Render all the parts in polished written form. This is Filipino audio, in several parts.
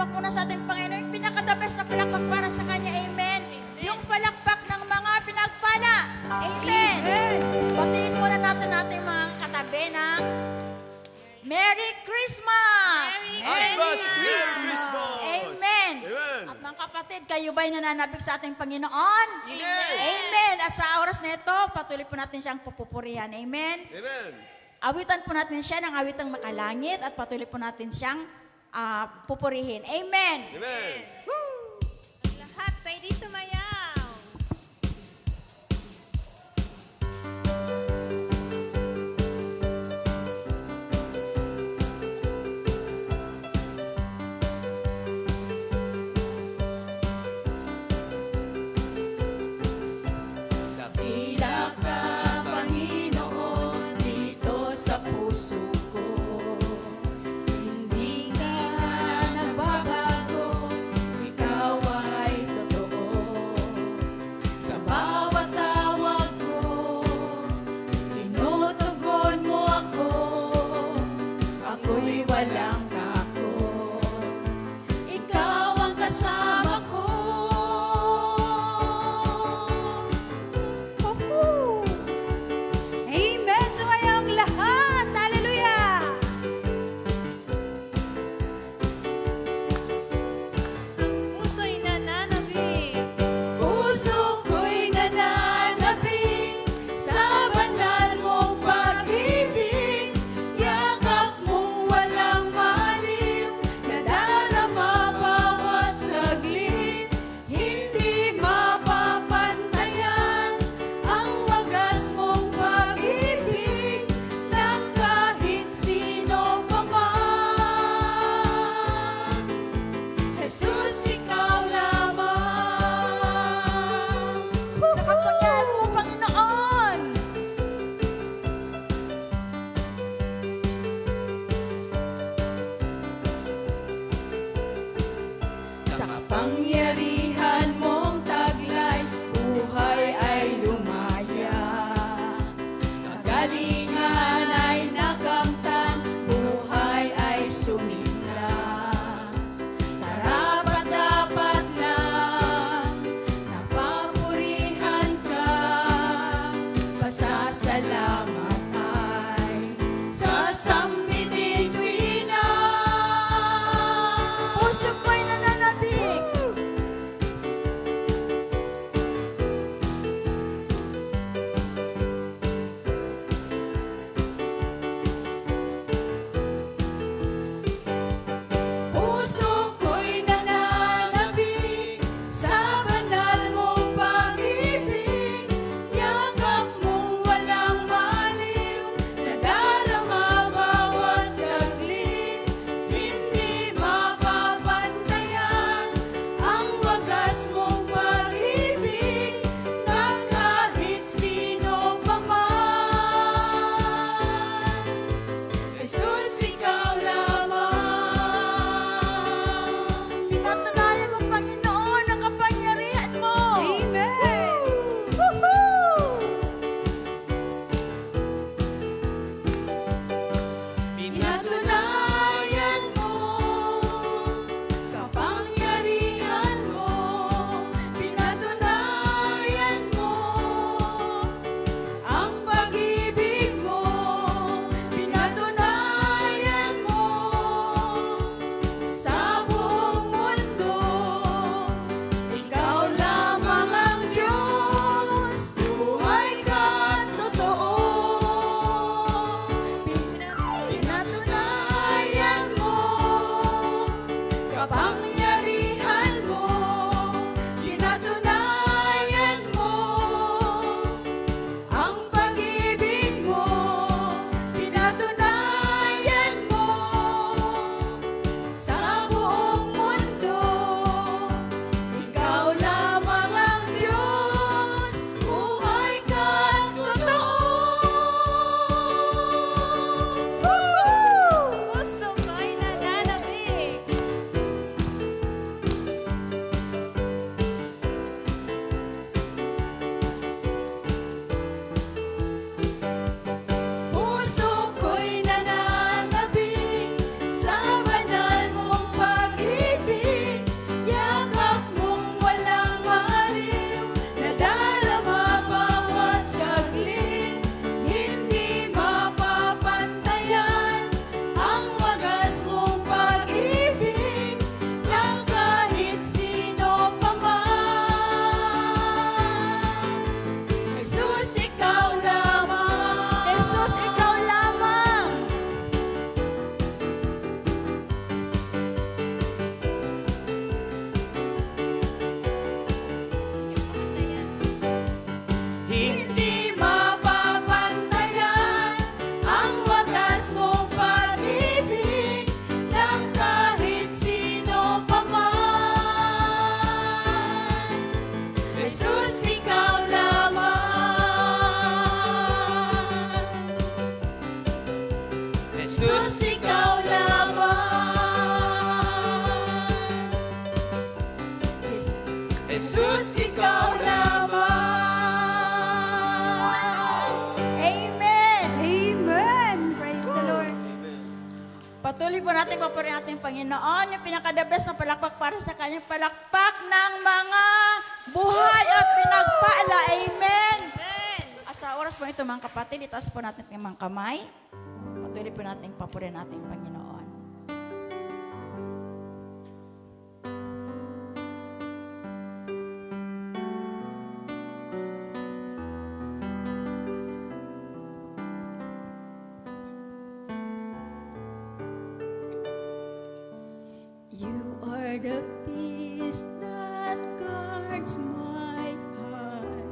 palakpak muna sa ating Panginoon. Yung pinaka-the best na palakpak para sa Kanya. Amen. Yung palakpak ng mga pinagpala. Amen. Batiin muna natin ating mga katabi ng Merry Christmas! Advance Merry Christmas! Amen. Amen. At mga kapatid, kayo ba'y nananabik sa ating Panginoon? Amen. Amen. At sa oras na ito, patuloy po natin siyang pupupurihan. Amen. Amen. Awitan po natin siya ng awitang makalangit at patuloy po natin siyang pupurihin. Amen. Amen. Lahat pwede sumayaw. Dakila ka, Panginoon, dito sa puso ko. Hindi ka nagbabago, ikaw ay totoo. Sa bawat tawag ko, tinutugon mo ako. Ako'y walang takot, ikaw ang kasama ko. Woohoo! Amen! Sumayang lahat! Hallelujah! Puso'y nananabik. Puso ko'y nananabik sa banal mong pag-ibig. Yakap mong walang maliw, nadarama bawat saglit. Hindi mapapantayan ang wagas mong pag-ibig ng kahit sino pa man. Jesus, ikaw lamang. Sa kapangyarihan mo, Panginoon. Sa kapangyarihan mong taglay, buhay ay lumaya. Kagalingan ay nakamtan, buhay ay sumila. Karapat-dapat lang, napapurihan ka. Pasasalamat ay sasambitin tuwina. Puso ko'y nananabik Jesus, ikaw lamang. Amen! Amen! Praise the Lord. Patuloy po natin papurihin ating Panginoon, yung pinaka-the best na palakpak para sa kanyang palakpak ng mga buhay at pinagpala. Amen! Amen! At sa oras po ito mga kapatid, itaas po natin ang mga kamay. Patuloy po natin papurihin ating Panginoon. You are the peace that guards my heart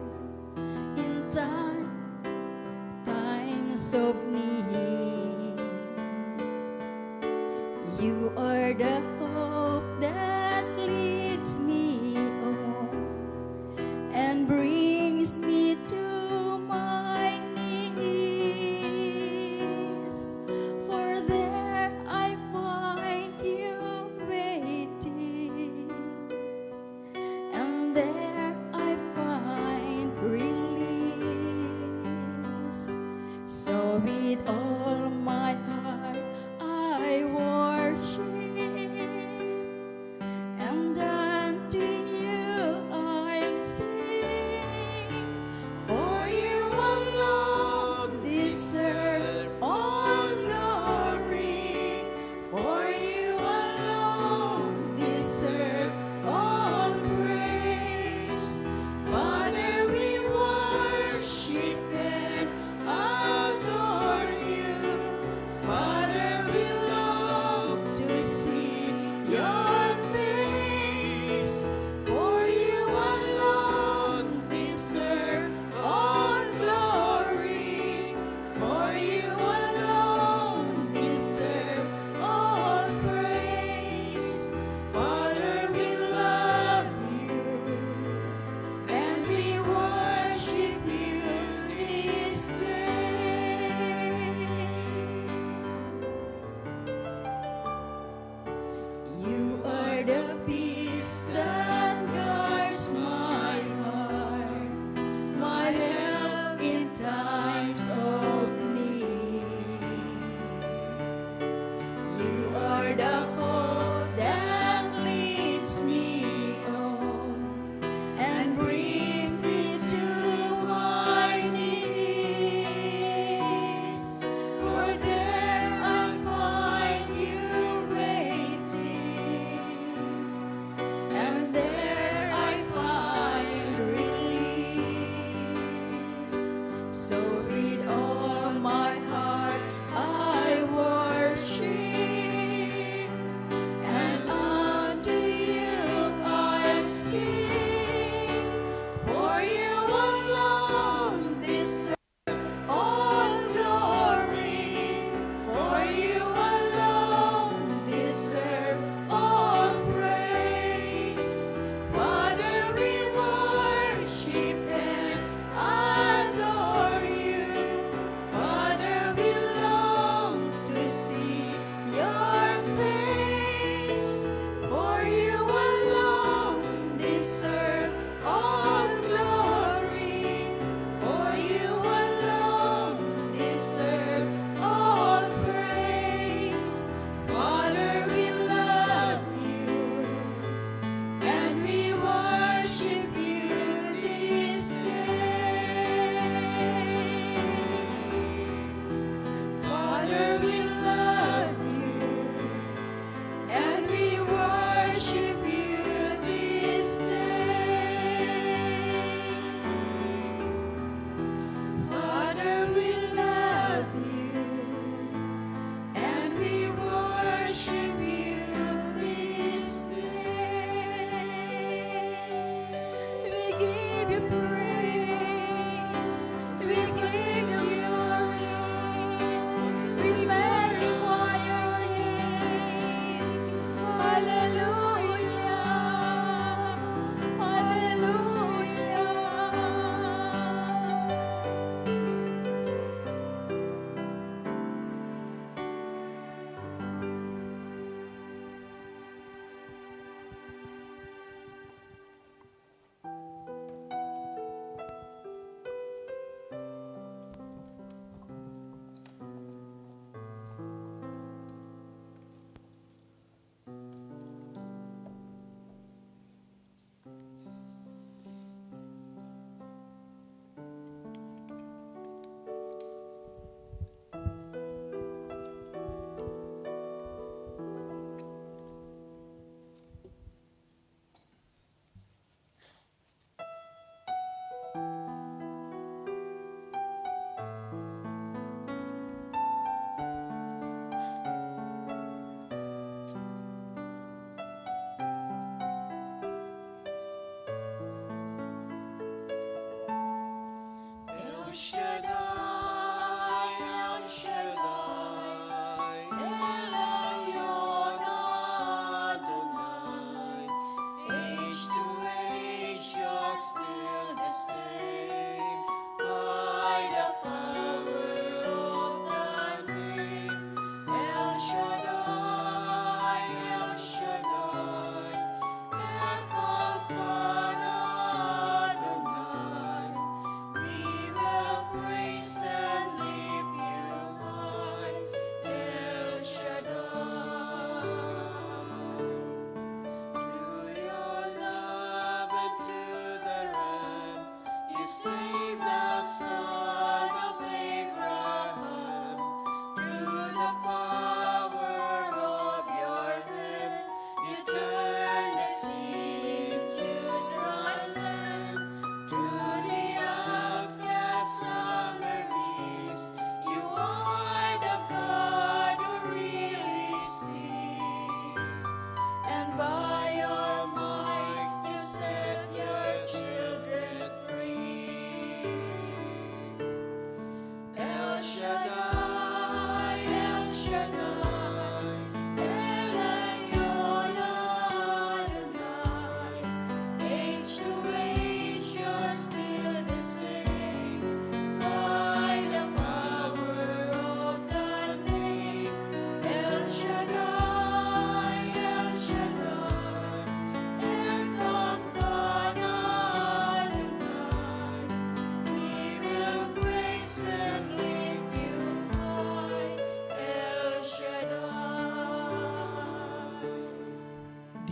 in times of need. You are the hope that leads me on and brings me to my knees. For there I find you waiting, and there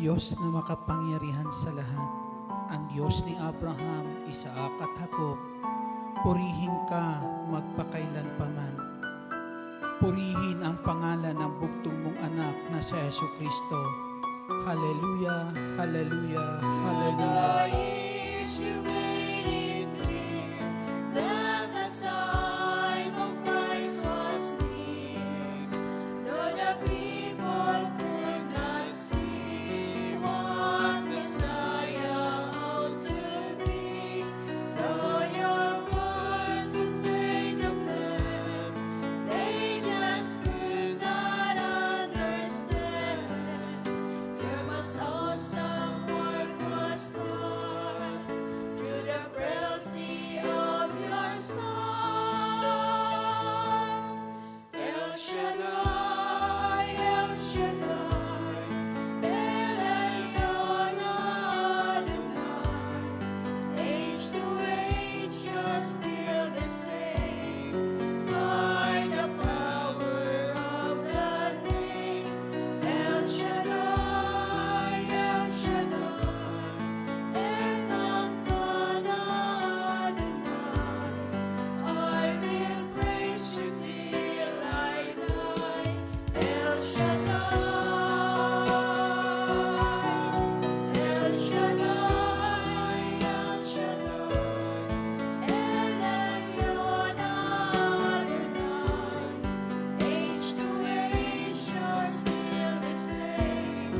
Diyos na makapangyarihan sa lahat, ang Diyos ni Abraham, Isaac at Jacob, purihin ka magpakailanpaman. Purihin ang pangalan ng bugtong mong anak na si Yesu Kristo. Hallelujah, hallelujah, hallelujah. You made it clear that the time of Christ was near. Though the people could not see what Messiah ought to be, though your words would take the plan, they just could not understand. Your most awesome work was done through the frailty of your Son. El Shaddai, El Shaddai, El Elyon Adonai. Age to age, you're still the same. By the power of the name, El Shaddai, El Shaddai, Elkamkana Adonai. I will praise you till I die. El Shaddai, El Shaddai, El Shaddai, El Elyon Adonai. Age to age, you're still the same.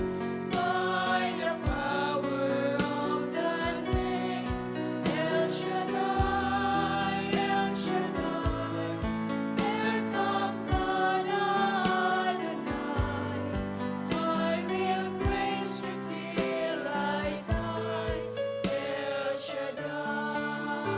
By the power of the name, El Shaddai, El Shaddai, Elkamkana Adonai. I will praise you till I die. El Shaddai.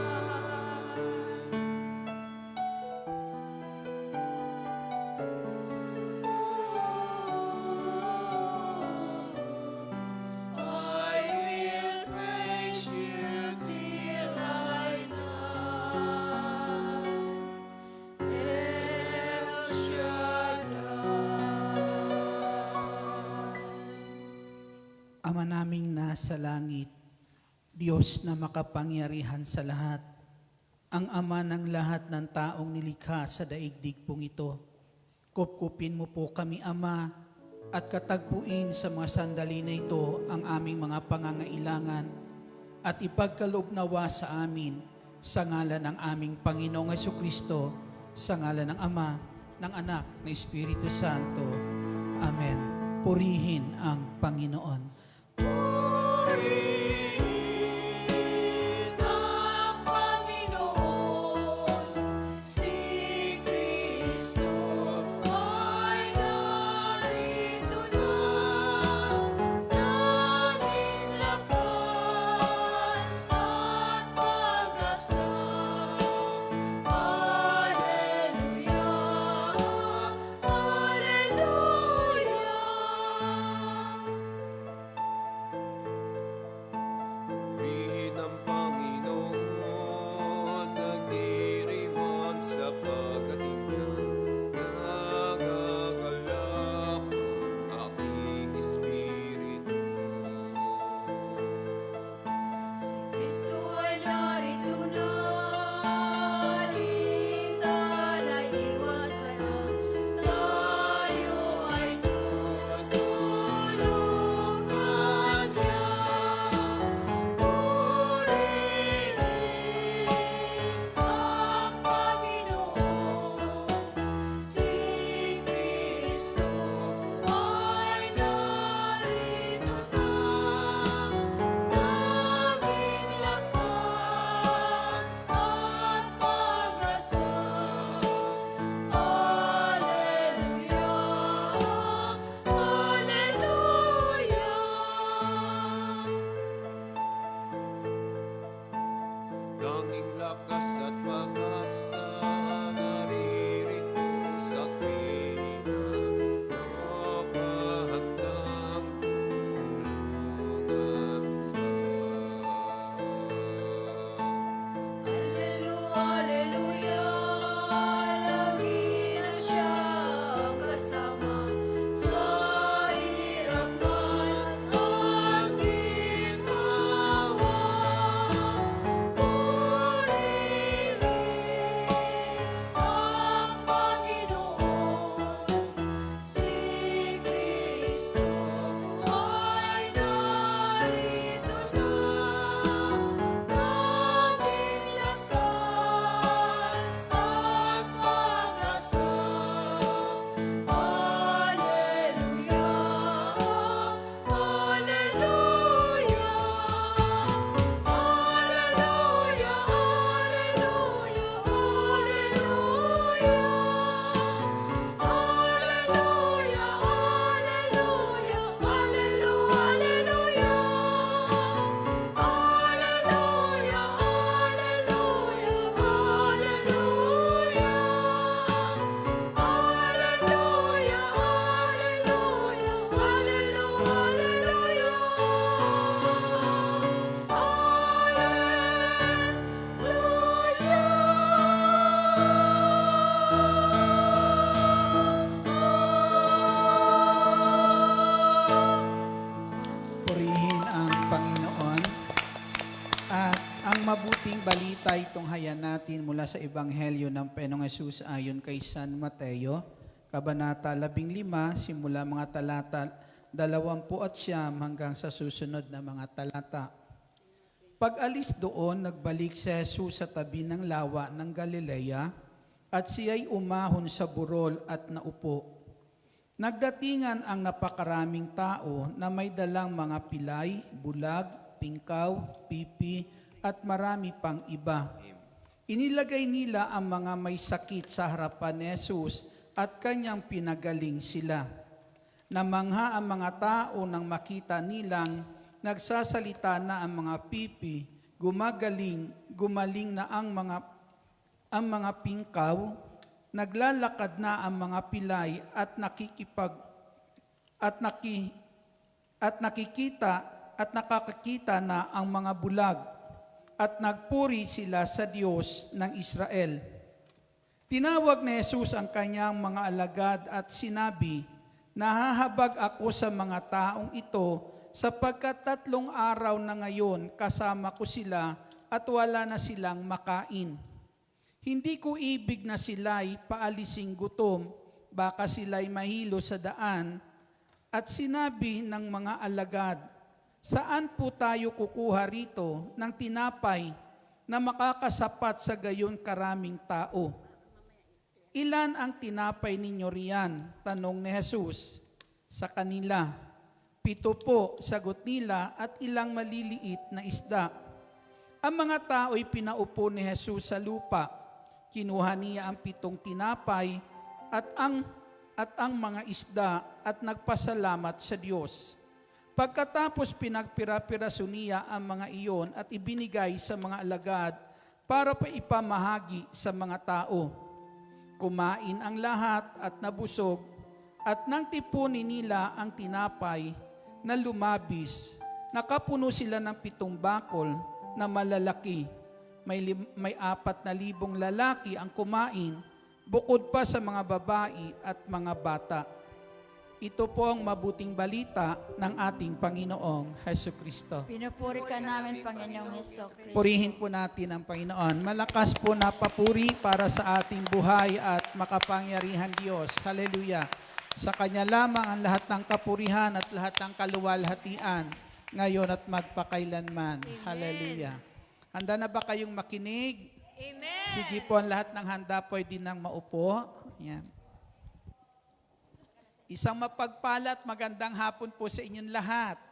I will praise you till I die. El Shaddai. Ama naming nasa langit, Diyos na makapangyarihan sa lahat, ang Ama ng lahat ng taong nilikha sa daigdig pong ito. Kupkupin mo po kami, Ama, at katagpuin sa mga sandali na ito ang aming mga pangangailangan at ipagkaloob nawa sa amin sa ngalan ng aming Panginoong Jesucristo, sa ngalan ng Ama, ng Anak, ng Espiritu Santo. Amen. Purihin ang Panginoon. Purihin ang Panginoon, si Kristo ay narito na. Tanging lakas at pag-asa. Hallelujah, hallelujah. Purihin ang Panginoon. At ang mabuting balita itong hayan natin mula sa Ebanghelyo ng Panginoong Hesus ayon kay San Mateo, Kabanata 15, simula mga talata 29 hanggang sa susunod na mga talata. Pag-alis doon, nagbalik si Jesus sa tabi ng lawa ng Galilea at siya'y umahon sa burol at naupo. Nagdatingan ang napakaraming tao na may dalang mga pilay, bulag, pingkaw, pipi, at marami pang iba. Inilagay nila ang mga may sakit sa harapan ni Jesus at kanyang pinagaling sila. Namangha ang mga tao nang makita nilang nagsasalita na ang mga pipi, gumaling na ang mga pingkaw, naglalakad na ang mga pilay at nakakakita na ang mga bulag at nagpuri sila sa Diyos ng Israel. Tinawag ni Jesus ang kanyang mga alagad at sinabi, "Nahahabag ako sa mga taong ito sapagkat 3 araw na ngayon kasama ko sila at wala na silang makain. Hindi ko ibig na sila'y paalising gutom, baka sila'y mahilo sa daan." At sinabi ng mga alagad, "Saan po tayo kukuha rito ng tinapay na makakasapat sa gayon karaming tao?" "Ilan ang tinapay ninyo riyan?" tanong ni Jesus sa kanila. "7 po," sagot nila, "at ilang maliliit na isda." Ang mga tao'y pinaupo ni Jesus sa lupa. Kinuha niya ang 7 tinapay at ang mga isda at nagpasalamat sa Diyos. Pagkatapos pinagpira-piraso niya ang mga iyon at ibinigay sa mga alagad para pa ipamahagi sa mga tao. Kumain ang lahat at nabusog at nang tipunin nila ang tinapay na lumabis, nakapuno sila ng 7 bakol na malalaki. May 4,000 lalaki ang kumain, bukod pa sa mga babae at mga bata. Ito po ang mabuting balita ng ating Panginoong Hesukristo. Pinupuri ka namin, Panginoong Hesus. Purihin po natin ang Panginoon. Malakas po na papuri para sa ating buhay at makapangyarihan Diyos. Hallelujah. Sa Kanya lamang ang lahat ng kapurihan at lahat ng kaluwalhatian, ngayon at magpakailanman. Hallelujah. Handa na ba kayong makinig? Amen. Sige po, ang lahat ng handa pwede nang maupo. Yan. Isang mapagpalat, magandang hapon po sa inyong lahat.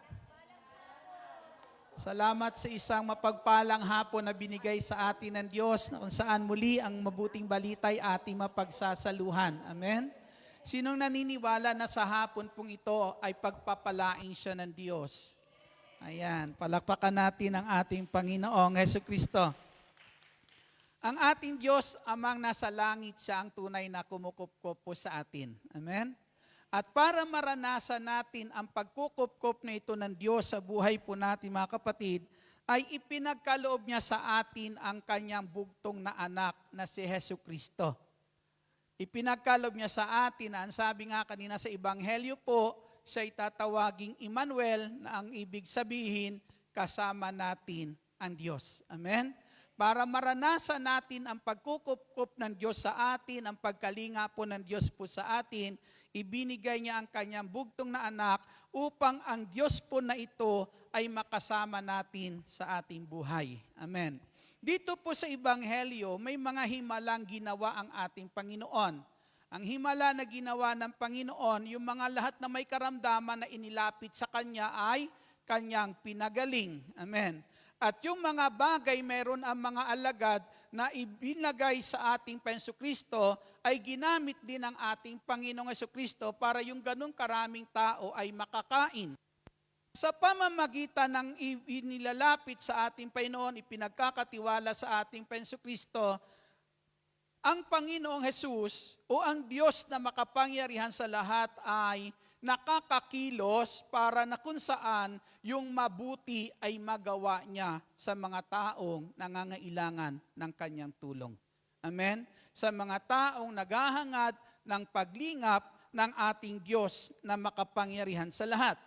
Salamat sa isang mapagpalang hapon na binigay sa atin ng Diyos na kung saan muli ang mabuting balita'y ating mapagsasaluhan. Amen? Sinong naniniwala na sa hapon pong ito ay pagpapalain siya ng Diyos? Ayan, palakpakan natin ang ating Panginoong Hesukristo. Ang ating Diyos, Amang nasa langit, siya ang tunay na kumukupkup po sa atin. Amen? At para maranasan natin ang pagkukupkup na ito ng Diyos sa buhay po natin, mga kapatid, ay ipinagkaloob niya sa atin ang kanyang bugtong na anak na si Hesukristo. Ipinagkaloob niya sa atin, ang sabi nga kanina sa Ebanghelyo po, siya'y tatawaging Emmanuel, na ang ibig sabihin, kasama natin ang Diyos. Amen? Para maranasan natin ang pagkukupkup ng Diyos sa atin, ang pagkalinga po ng Diyos po sa atin, ibinigay niya ang kanyang bugtong na anak upang ang Diyos po na ito ay makasama natin sa ating buhay. Amen. Dito po sa Ebanghelyo, may mga himalang ginawa ang ating Panginoon. Ang himala na ginawa ng Panginoon, yung mga lahat na may karamdaman na inilapit sa Kanya ay Kanyang pinagaling. Amen. At yung mga bagay, meron ang mga alagad na ibinagay sa ating Jesucristo ay ginamit din ng ating Panginoong Jesucristo para yung ganung karaming tao ay makakain. Sa pamamagitan ng inilalapit sa ating Panginoon, ipinagkakatiwala sa ating Jesucristo, ang Panginoong Jesus o ang Diyos na makapangyarihan sa lahat ay nakakakilos para na kung saan yung mabuti ay magawa niya sa mga taong nangangailangan ng kanyang tulong. Amen? Sa mga taong naghahangad ng paglingap ng ating Diyos na makapangyarihan sa lahat.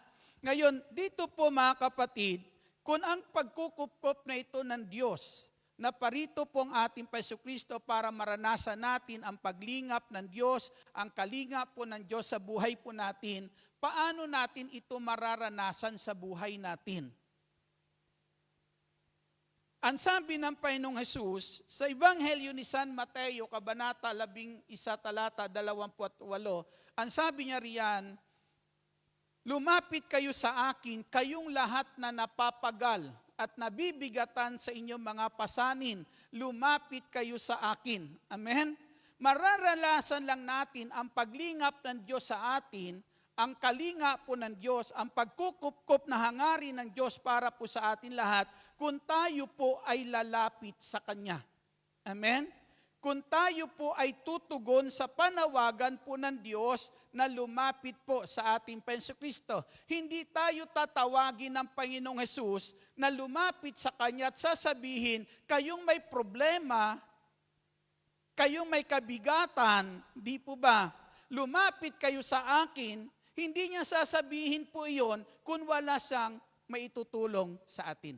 Ngayon, dito po mga kapatid, kung ang pagkukupkop na ito ng Diyos, na parito pong ating Jesucristo para maranasan natin ang paglingap ng Diyos, ang kalingap po ng Diyos sa buhay po natin, paano natin ito mararanasan sa buhay natin? Ang sabi ng Panginoong Jesus sa Ebanghelyo ni San Mateo, Kabanata 11, talata 28, ang sabi niya riyan, lumapit kayo sa akin, kayong lahat na napapagal at nabibigatan sa inyong mga pasanin, lumapit kayo sa akin. Amen? Mararanasan lang natin ang paglingap ng Diyos sa atin, ang kalinga po ng Diyos, ang pagkukupkop na hangarin ng Diyos para po sa atin lahat, kung tayo po ay lalapit sa Kanya. Amen? Kung tayo po ay tutugon sa panawagan po ng Diyos na lumapit po sa ating Jesucristo. Hindi tayo tatawagin ng Panginoong Jesus na lumapit sa Kanya at sasabihin, kayong may problema, kayong may kabigatan, di po ba? Lumapit kayo sa akin, hindi niya sasabihin po iyon kung wala siyang maitutulong sa atin.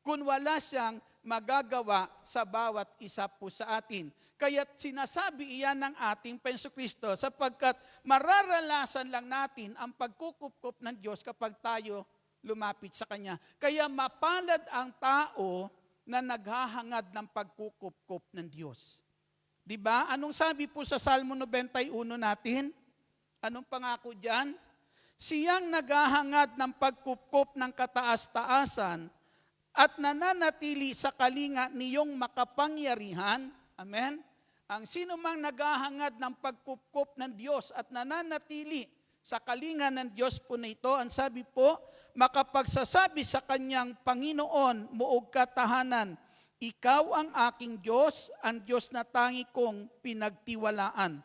Kung wala siyang magagawa sa bawat isa po sa atin. Kaya sinasabi iyan ng ating Jesucristo sapagkat mararanasan lang natin ang pagkukupkop ng Diyos kapag tayo lumapit sa Kanya. Kaya mapalad ang tao na naghahangad ng pagkukupkop ng Diyos. Diba? Anong sabi po sa Salmo 91 natin? Anong pangako diyan? Siyang naghahangad ng pagkupkop ng kataas-taasan at nananatili sa kalinga niyong makapangyarihan. Amen? Ang sino mang naghahangad ng pagkupkop ng Diyos at nananatili sa kalinga ng Diyos po na ito, ang sabi po, makapagsasabi sa kanyang Panginoon, muog katahanan, ikaw ang aking Diyos, ang Diyos na tangi kong pinagtiwalaan.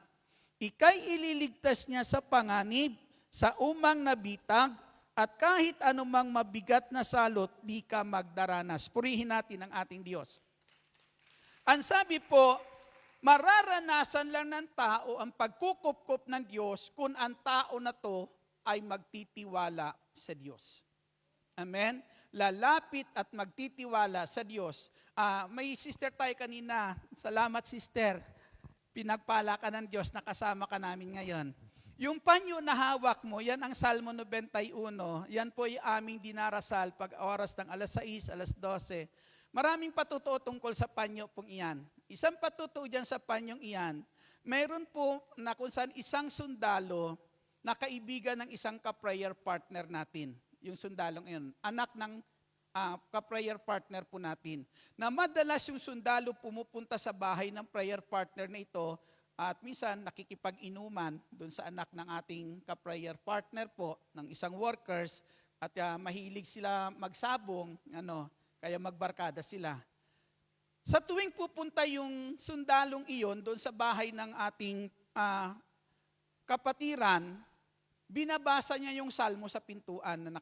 Ika'y ililigtas niya sa panganib, sa umang nabitag, at kahit anumang mabigat na salot, di ka magdaranas. Purihin natin ang ating Diyos. Ang sabi po, mararanasan lang ng tao ang pagkukupkop ng Diyos kung ang tao na to ay magtitiwala sa Diyos. Amen? Lalapit at magtitiwala sa Diyos. May sister tayo kanina. Salamat, sister. Pinagpala ka ng Diyos, nakasama ka namin ngayon. Yung panyo na hawak mo, yan ang Salmo 91. Yan po ay aming dinarasal pag oras ng alas 6, alas 12. Maraming patutuo tungkol sa panyo pong iyan. Isang patutuo dyan sa panyong iyan, mayroon po na kung saan isang sundalo na kaibigan ng isang ka-prayer partner natin. Yung sundalong iyon, anak ng ka-prayer partner po natin. Na madalas yung sundalo pumupunta sa bahay ng prayer partner na ito at minsan nakikipag-inuman doon sa anak ng ating ka-prayer partner po, ng isang workers, at mahilig sila magsabong, kaya magbarkada sila. Sa tuwing pupunta yung sundalong iyon doon sa bahay ng ating kapatiran, binabasa niya yung salmo sa pintuan na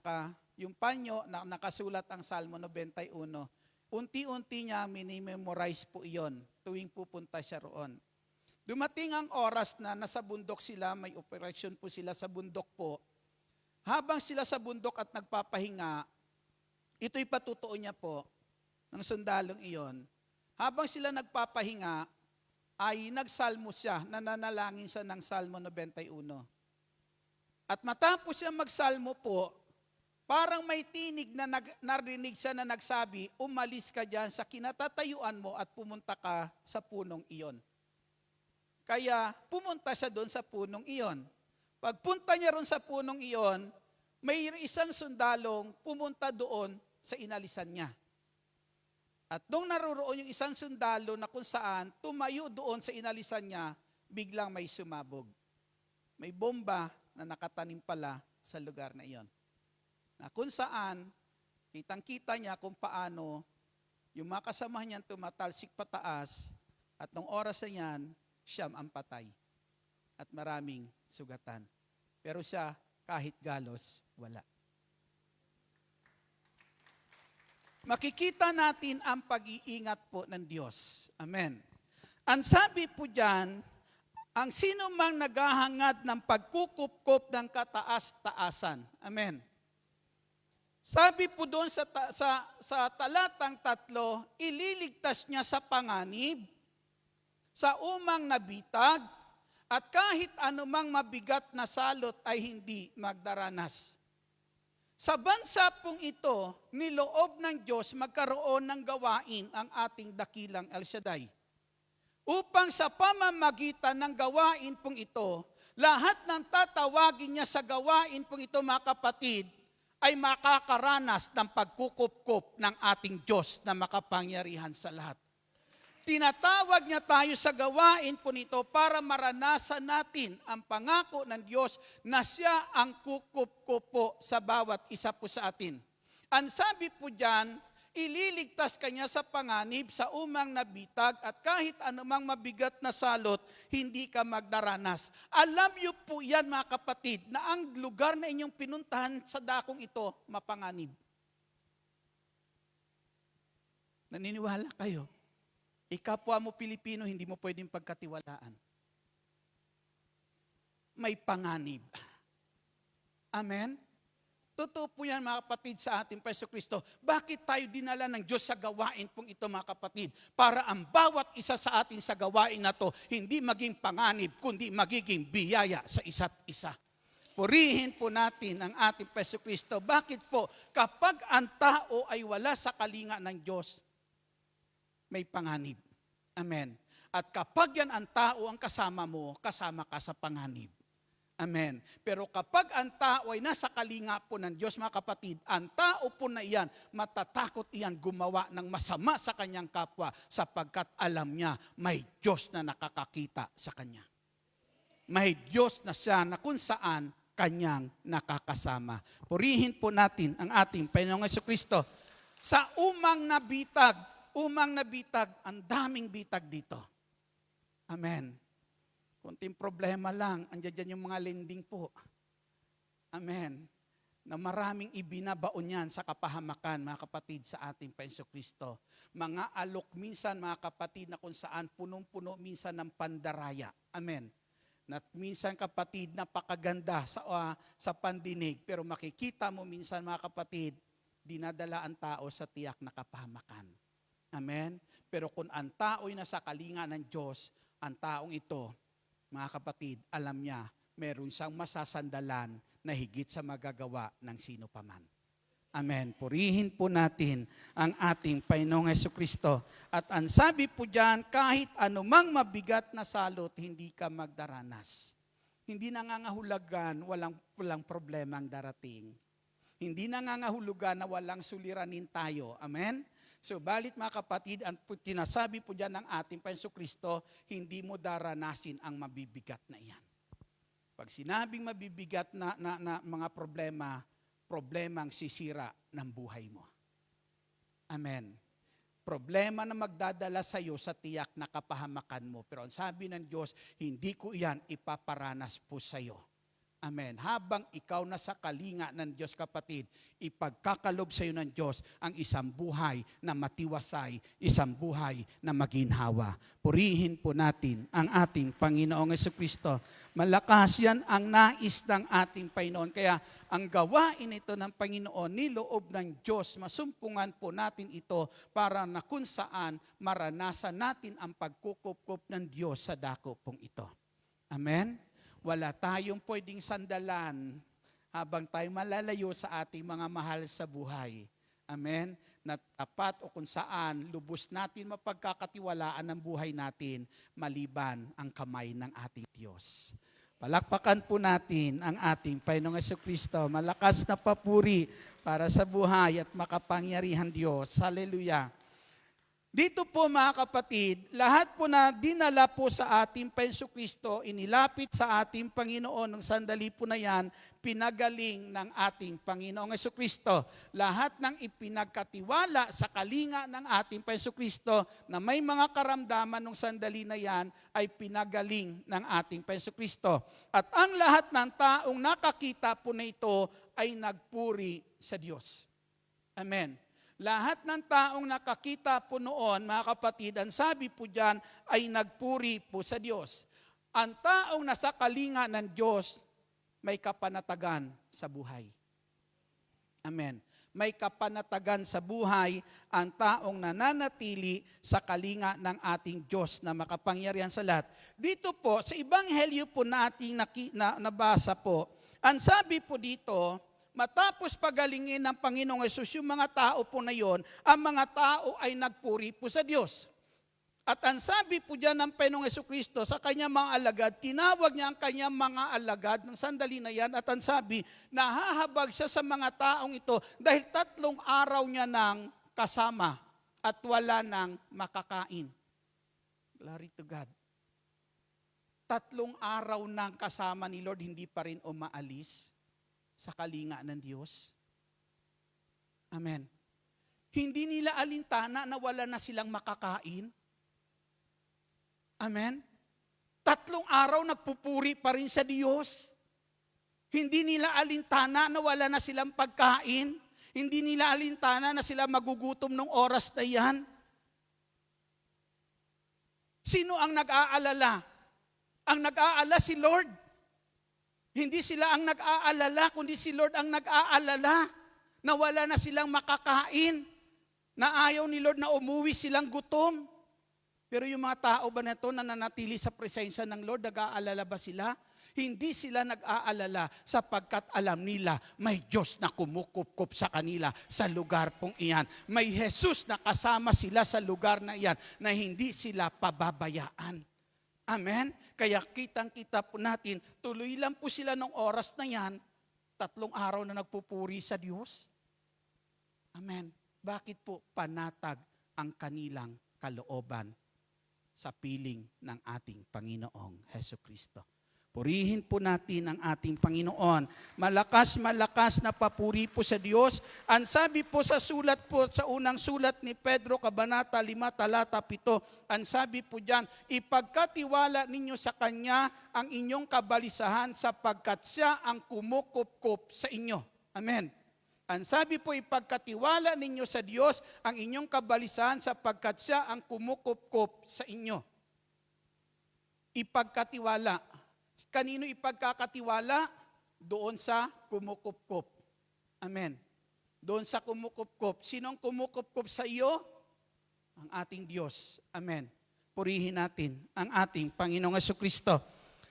yung panyo na nakasulat ang Salmo 91. Unti-unti niya minimemorize po iyon tuwing pupunta siya roon. Dumating ang oras na nasa bundok sila, may operasyon po sila sa bundok po. Habang sila sa bundok at nagpapahinga, ito'y patutuo niya po ng sundalong iyon. Habang sila nagpapahinga, ay nagsalmo siya, nananalangin siya ng Salmo 91. At matapos siya magsalmo po, parang may tinig na narinig siya na nagsabi, umalis ka dyan sa kinatatayuan mo at pumunta ka sa punong iyon. Kaya pumunta siya doon sa punong iyon. Pagpunta niya roon sa punong iyon, may isang sundalong pumunta doon sa inalisan niya. At doon naroroon yung isang sundalo na kung saan tumayo doon sa inalisan niya, biglang may sumabog. May bomba na nakatanim pala sa lugar na iyon. Na kung saan, kitang-kita niya kung paano yung mga kasama niyan tumatalsik pataas at nung oras na yan, siyam ang patay. At maraming sugatan. Pero siya, kahit galos, wala. Makikita natin ang pag-iingat po ng Diyos. Amen. Ang sabi po dyan, ang sino mang naghahangad ng pagkukupkop ng kataas-taasan. Amen. Sabi po doon sa talatang 3, ililigtas niya sa panganib, sa umang nabitag, at kahit anumang mabigat na salot ay hindi magdaranas. Sa bansa pong ito, niloob ng Diyos magkaroon ng gawain ang ating dakilang El Shaddai. Upang sa pamamagitan ng gawain pong ito, lahat ng tatawagin niya sa gawain pong ito, mga kapatid, ay makakaranas ng pagkukupkup ng ating Diyos na makapangyarihan sa lahat. Tinatawag niya tayo sa gawain po nito para maranasan natin ang pangako ng Diyos na siya ang kukupkup po sa bawat isa po sa atin. Ang sabi po diyan, ililigtas kanya sa panganib, sa umang nabitag, at kahit anumang mabigat na salot, hindi ka magdaranas. Alam niyo po yan, mga kapatid, na ang lugar na inyong pinuntahan sa dakong ito, mapanganib. Naniniwala kayo? Ikapwa mo Pilipino, hindi mo pwedeng pagkatiwalaan. May panganib. Amen? Totoo po yan, mga kapatid, sa ating Paiso Kristo. Bakit tayo dinala ng Diyos sa gawain pong ito, mga kapatid? Para ang bawat isa sa atin sa gawain na to, hindi maging panganib, kundi magiging biyaya sa isa't isa. Purihin po natin ang ating Paiso Kristo. Bakit po? Kapag ang tao ay wala sa kalinga ng Diyos, may panganib. Amen. At kapag yan ang tao ang kasama mo, kasama ka sa panganib. Amen. Pero kapag ang tao ay nasa kalinga po ng Diyos, mga kapatid, ang tao po na iyan, matatakot iyan gumawa ng masama sa kanyang kapwa sapagkat alam niya may Diyos na nakakakita sa kanya. May Diyos na siya na kung saan kanyang nakakasama. Purihin po natin ang ating Panginoong Jesucristo. Sa umang nabitag, ang daming bitag dito. Amen. Kunting problema lang, andyan yung mga lending po. Amen. Na maraming ibinabaon yan sa kapahamakan, mga kapatid, sa ating Panginoong Kristo. Mga alok minsan, mga kapatid, na kung saan punong-puno minsan ng pandaraya. Amen. At minsan, kapatid, napakaganda sa pandinig, pero makikita mo minsan, mga kapatid, dinadala ang tao sa tiyak na kapahamakan. Amen. Pero kung ang tao'y nasa kalinga ng Diyos, ang taong ito, mga kapatid, alam niya, meron siyang masasandalan na higit sa magagawa ng sino paman. Amen. Purihin po natin ang ating Panginoong Jesucristo. At ang sabi po diyan, kahit anumang mabigat na salot, hindi ka magdaranas. Hindi nangangahulugan, walang problema ang darating. Hindi nangangahulugan na walang suliranin tayo. Amen? So, balit mga kapatid, ang tinasabi po dyan ng ating Panginoong Kristo, hindi mo daranasin ang mabibigat na iyan. Pag sinabing mabibigat na mga problemang sisira ng buhay mo. Amen. Problema na magdadala sa iyo sa tiyak na kapahamakan mo. Pero ang sabi ng Diyos, hindi ko iyan ipaparanas po sa iyo. Amen. Habang ikaw nasa kalinga ng Diyos, kapatid, ipagkakalob sa iyo ng Diyos ang isang buhay na matiwasay, isang buhay na maginhawa. Purihin po natin ang ating Panginoong Jesucristo. Malakas yan ang nais ng ating Panginoon. Kaya ang gawain ito ng Panginoon, niloob ng Diyos, masumpungan po natin ito para na kung saan maranasan natin ang pagkukupkup ng Diyos sa dako pong ito. Amen? Wala tayong pwedeng sandalan habang tayo malalayo sa ating mga mahal sa buhay. Amen? Na tapat o kung saan lubos natin mapagkakatiwalaan ng buhay natin maliban ang kamay ng ating Diyos. Palakpakan po natin ang ating Panginoong Jesucristo. Malakas na papuri para sa buhay at makapangyarihan Diyos. Hallelujah. Dito po mga kapatid, lahat po na dinala po sa ating Panginoong Kristo, inilapit sa ating Panginoon ng sandali po na yan, pinagaling ng ating Panginoong Kristo. Lahat ng ipinagkatiwala sa kalinga ng ating Panginoong Kristo na may mga karamdaman ng sandali na yan ay pinagaling ng ating Panginoong Kristo. At ang lahat ng taong nakakita po na ito ay nagpuri sa Diyos. Amen. Lahat ng taong nakakita po noon, mga kapatid, ang sabi po diyan ay nagpuri po sa Diyos. Ang taong nasa kalinga ng Diyos, may kapanatagan sa buhay. Amen. may kapanatagan sa buhay ang taong nananatili sa kalinga ng ating Diyos na makapangyarihan sa lahat. Dito po, sa Ebanghelyo po nating nabasa po, ang sabi po dito, matapos pagalingin ng Panginoong Hesus yung mga tao po na yon, ang mga tao ay nagpuri po sa Diyos. At ang sabi po dyan ng Panginoong Hesukristo sa kanyang mga alagad, tinawag niya ang kanyang mga alagad ng sandali na yan at ang sabi, nahahabag siya sa mga taong ito dahil 3 araw niya nang kasama at wala nang makakain. Glory to God. 3 araw nang kasama ni Lord, hindi pa rin umaalis sa kalinga ng Diyos. Amen. Hindi nila alintana na wala na silang makakain. Amen? 3 araw nagpupuri pa rin sa Diyos. Hindi nila alintana na wala na silang pagkain. Hindi nila alintana na sila magugutom ng oras na yan. Sino ang nag-aalala? Ang nag-aalala si Lord. Hindi sila ang nag-aalala, kundi si Lord ang nag-aalala na wala na silang makakain, na ayaw ni Lord na umuwi silang gutom. Pero yung mga tao ba na ito na nanatili sa presensya ng Lord, nag-aalala ba sila? Hindi sila nag-aalala sapagkat alam nila may Diyos na kumukup-kup sa kanila sa lugar pong iyan. May Jesus na kasama sila sa lugar na iyan na hindi sila pababayaan. Amen? Kaya kitang-kita po natin, tuloy lang po sila ng oras na yan, 3 araw na nagpupuri sa Diyos. Amen. Bakit po panatag ang kanilang kalooban sa piling ng ating Panginoong Hesukristo? Purihin po natin ang ating Panginoon. Malakas na papuri po sa Diyos. Ang sabi po sa sulat po, sa unang sulat ni Pedro, Kabanata 5, talata 7, ang sabi po diyan, ipagkatiwala ninyo sa Kanya ang inyong kabalisahan sapagkat Siya ang kumukup-kup sa inyo. Amen. Ang sabi po, ipagkatiwala ninyo sa Diyos ang inyong kabalisahan sapagkat Siya ang kumukup-kup sa inyo. Ipagkatiwala. Kanino ipagkakatiwala? Doon sa kumukup-kup. Amen. Doon sa kumukup-kup. Sino ang kumukup-kup sa iyo? Ang ating Diyos. Amen. Purihin natin ang ating Panginoong Hesukristo.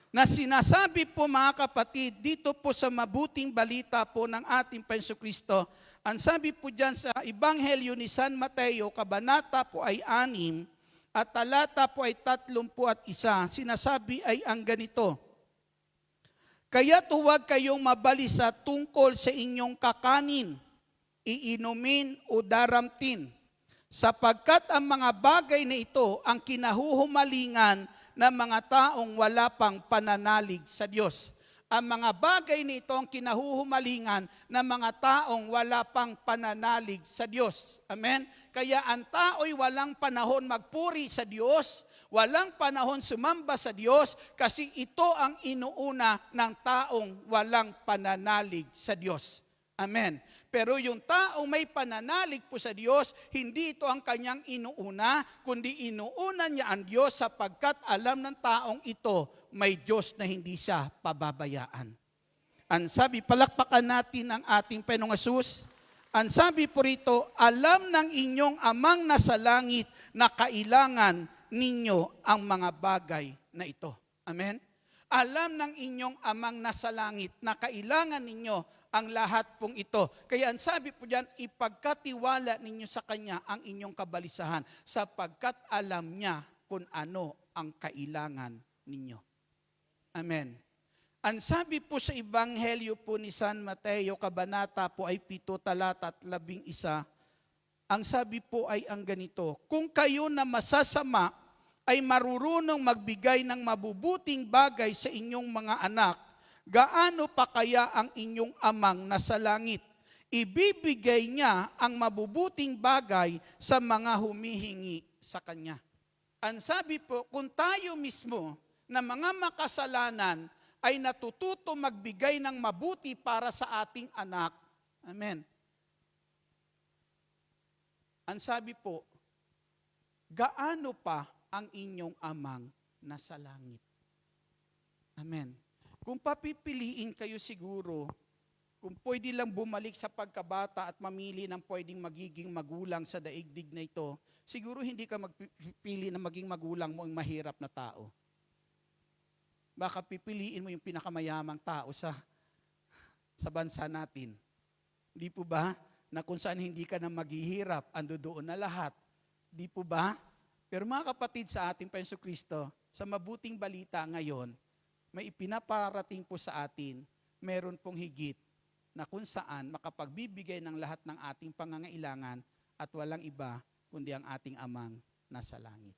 Na sinasabi po mga kapatid, dito po sa mabuting balita po ng ating Panginoong ang sabi po dyan sa Ebanghelyo ni San Mateo, kabanata po ay 6, at talata po ay 31, sinasabi ay ang ganito, kaya't huwag kayong mabalisa tungkol sa inyong kakanin, iinumin o daramtin, sapagkat ang mga bagay na ito ang kinahuhumalingan ng mga taong wala pang pananalig sa Diyos. Ang mga bagay nito ang kinahuhumalingan ng mga taong wala pang pananalig sa Diyos. Amen? Kaya ang tao'y walang panahon magpuri sa Diyos, walang panahon sumamba sa Diyos, kasi ito ang inuuna ng taong walang pananalig sa Diyos. Amen. Pero yung taong may pananalig po sa Diyos, hindi ito ang kanyang inuuna, kundi inuuna niya ang Diyos sapagkat alam ng taong ito, may Diyos na hindi siya pababayaan. Ang sabi, palakpakan natin ang ating Panginoong Hesus. Ang sabi po rito, alam ng inyong amang nasa langit na kailangan ninyo ang mga bagay na ito. Amen? Alam ng inyong amang nasa langit na kailangan ninyo ang lahat pong ito. Kaya ang sabi po diyan, ipagkatiwala ninyo sa Kanya ang inyong kabalisahan sapagkat alam niya kung ano ang kailangan ninyo. Amen. Ang sabi po sa Ebanghelyo po ni San Mateo, kabanata po ay 7, talata 11, ang sabi po ay ang ganito, kung kayo na masasama ay marurunong magbigay ng mabubuting bagay sa inyong mga anak, gaano pa kaya ang inyong amang nasa langit? Ibibigay niya ang mabubuting bagay sa mga humihingi sa Kanya. Ang sabi po, kung tayo mismo na mga makasalanan ay natututo magbigay ng mabuti para sa ating anak, amen. Ang sabi po, gaano pa ang inyong amang nasa langit? Amen. Kung papipiliin kayo siguro kung pwede lang bumalik sa pagkabata at mamili ng pwedeng magiging magulang sa daigdig na ito, siguro hindi ka magpipili na maging magulang mo ang mahirap na tao. Baka pipiliin mo yung pinakamayamang tao sa bansa natin. Di po ba? Na kung saan hindi ka na maghihirap, ando doon na lahat. Di po ba? Pero mga kapatid sa ating Panginoon Kristo, sa mabuting balita ngayon, may ipinaparating po sa atin, meron pong higit na kung saan makapagbibigay ng lahat ng ating pangangailangan at walang iba kundi ang ating amang nasa langit.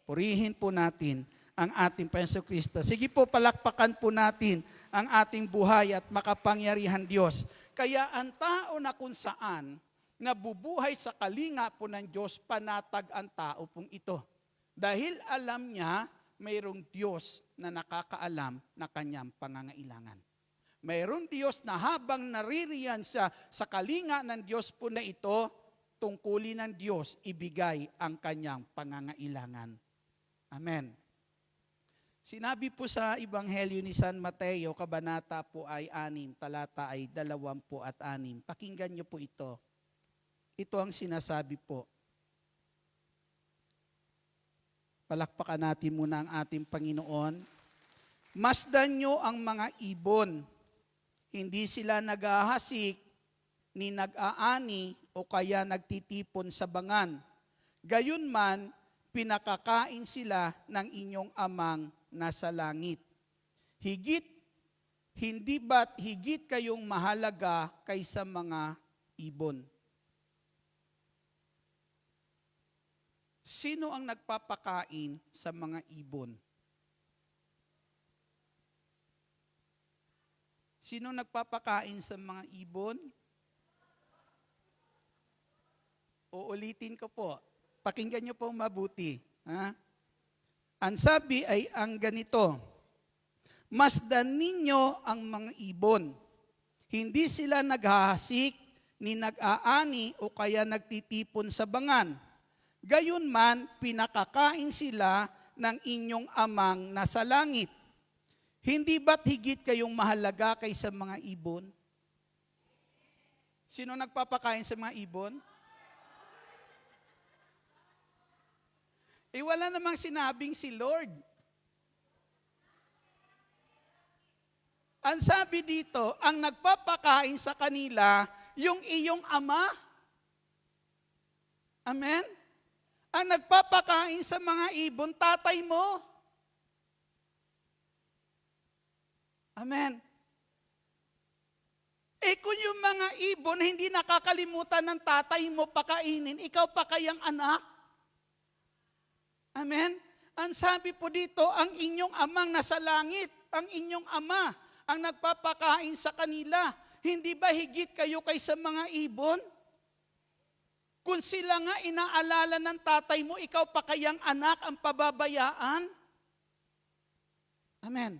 Purihin po natin ang ating Panginoon Kristo. Sige po, palakpakan po natin ang ating buhay at makapangyarihan Diyos. Kaya ang tao na kung saan nabubuhay sa kalinga po ng Diyos, panatag ang tao pong ito. Dahil alam niya, mayroong Diyos na nakakaalam na kanyang pangangailangan. Mayroong Diyos na habang naririyan siya sa kalinga ng Diyos po na ito, tungkulin ng Diyos ibigay ang kanyang pangangailangan. Amen. Sinabi po sa Ebanghelyo ni San Mateo, kabanata po ay 6, talata ay 26. Pakinggan niyo po ito. Ito ang sinasabi po. Palakpakan natin muna ang ating Panginoon. Masdan niyo ang mga ibon. Hindi sila naghahasik, ni nag-aani, o kaya nagtitipon sa bangan. Gayunman, pinakakain sila ng inyong amang nasa langit. Hindi ba't higit kayong mahalaga kaysa mga ibon? Sino ang nagpapakain sa mga ibon? Sino nagpapakain sa mga ibon? Uulitin ko po. Pakinggan niyo po mabuti. Ha? Ang sabi ay ang ganito, masdan ninyo ang mga ibon. Hindi sila naghahasik, ni nag-aani, o kaya nagtitipon sa bangan. Gayunman, pinakakain sila ng inyong amang nasa langit. Hindi ba't higit kayong mahalaga kaysa mga ibon? Sino nagpapakain sa mga ibon? Wala namang sinabing si Lord. Ang sabi dito, ang nagpapakain sa kanila, yung iyong ama. Amen? Ang nagpapakain sa mga ibon, tatay mo. Amen. Kung yung mga ibon hindi nakakalimutan ng tatay mo pakainin, ikaw pa kayang anak? Amen? Ang sabi po dito, ang inyong amang nasa langit, ang inyong ama, ang nagpapakain sa kanila. Hindi ba higit kayo kaysa mga ibon? Kung sila nga inaalala ng tatay mo, ikaw pa kayang anak ang pababayaan? Amen.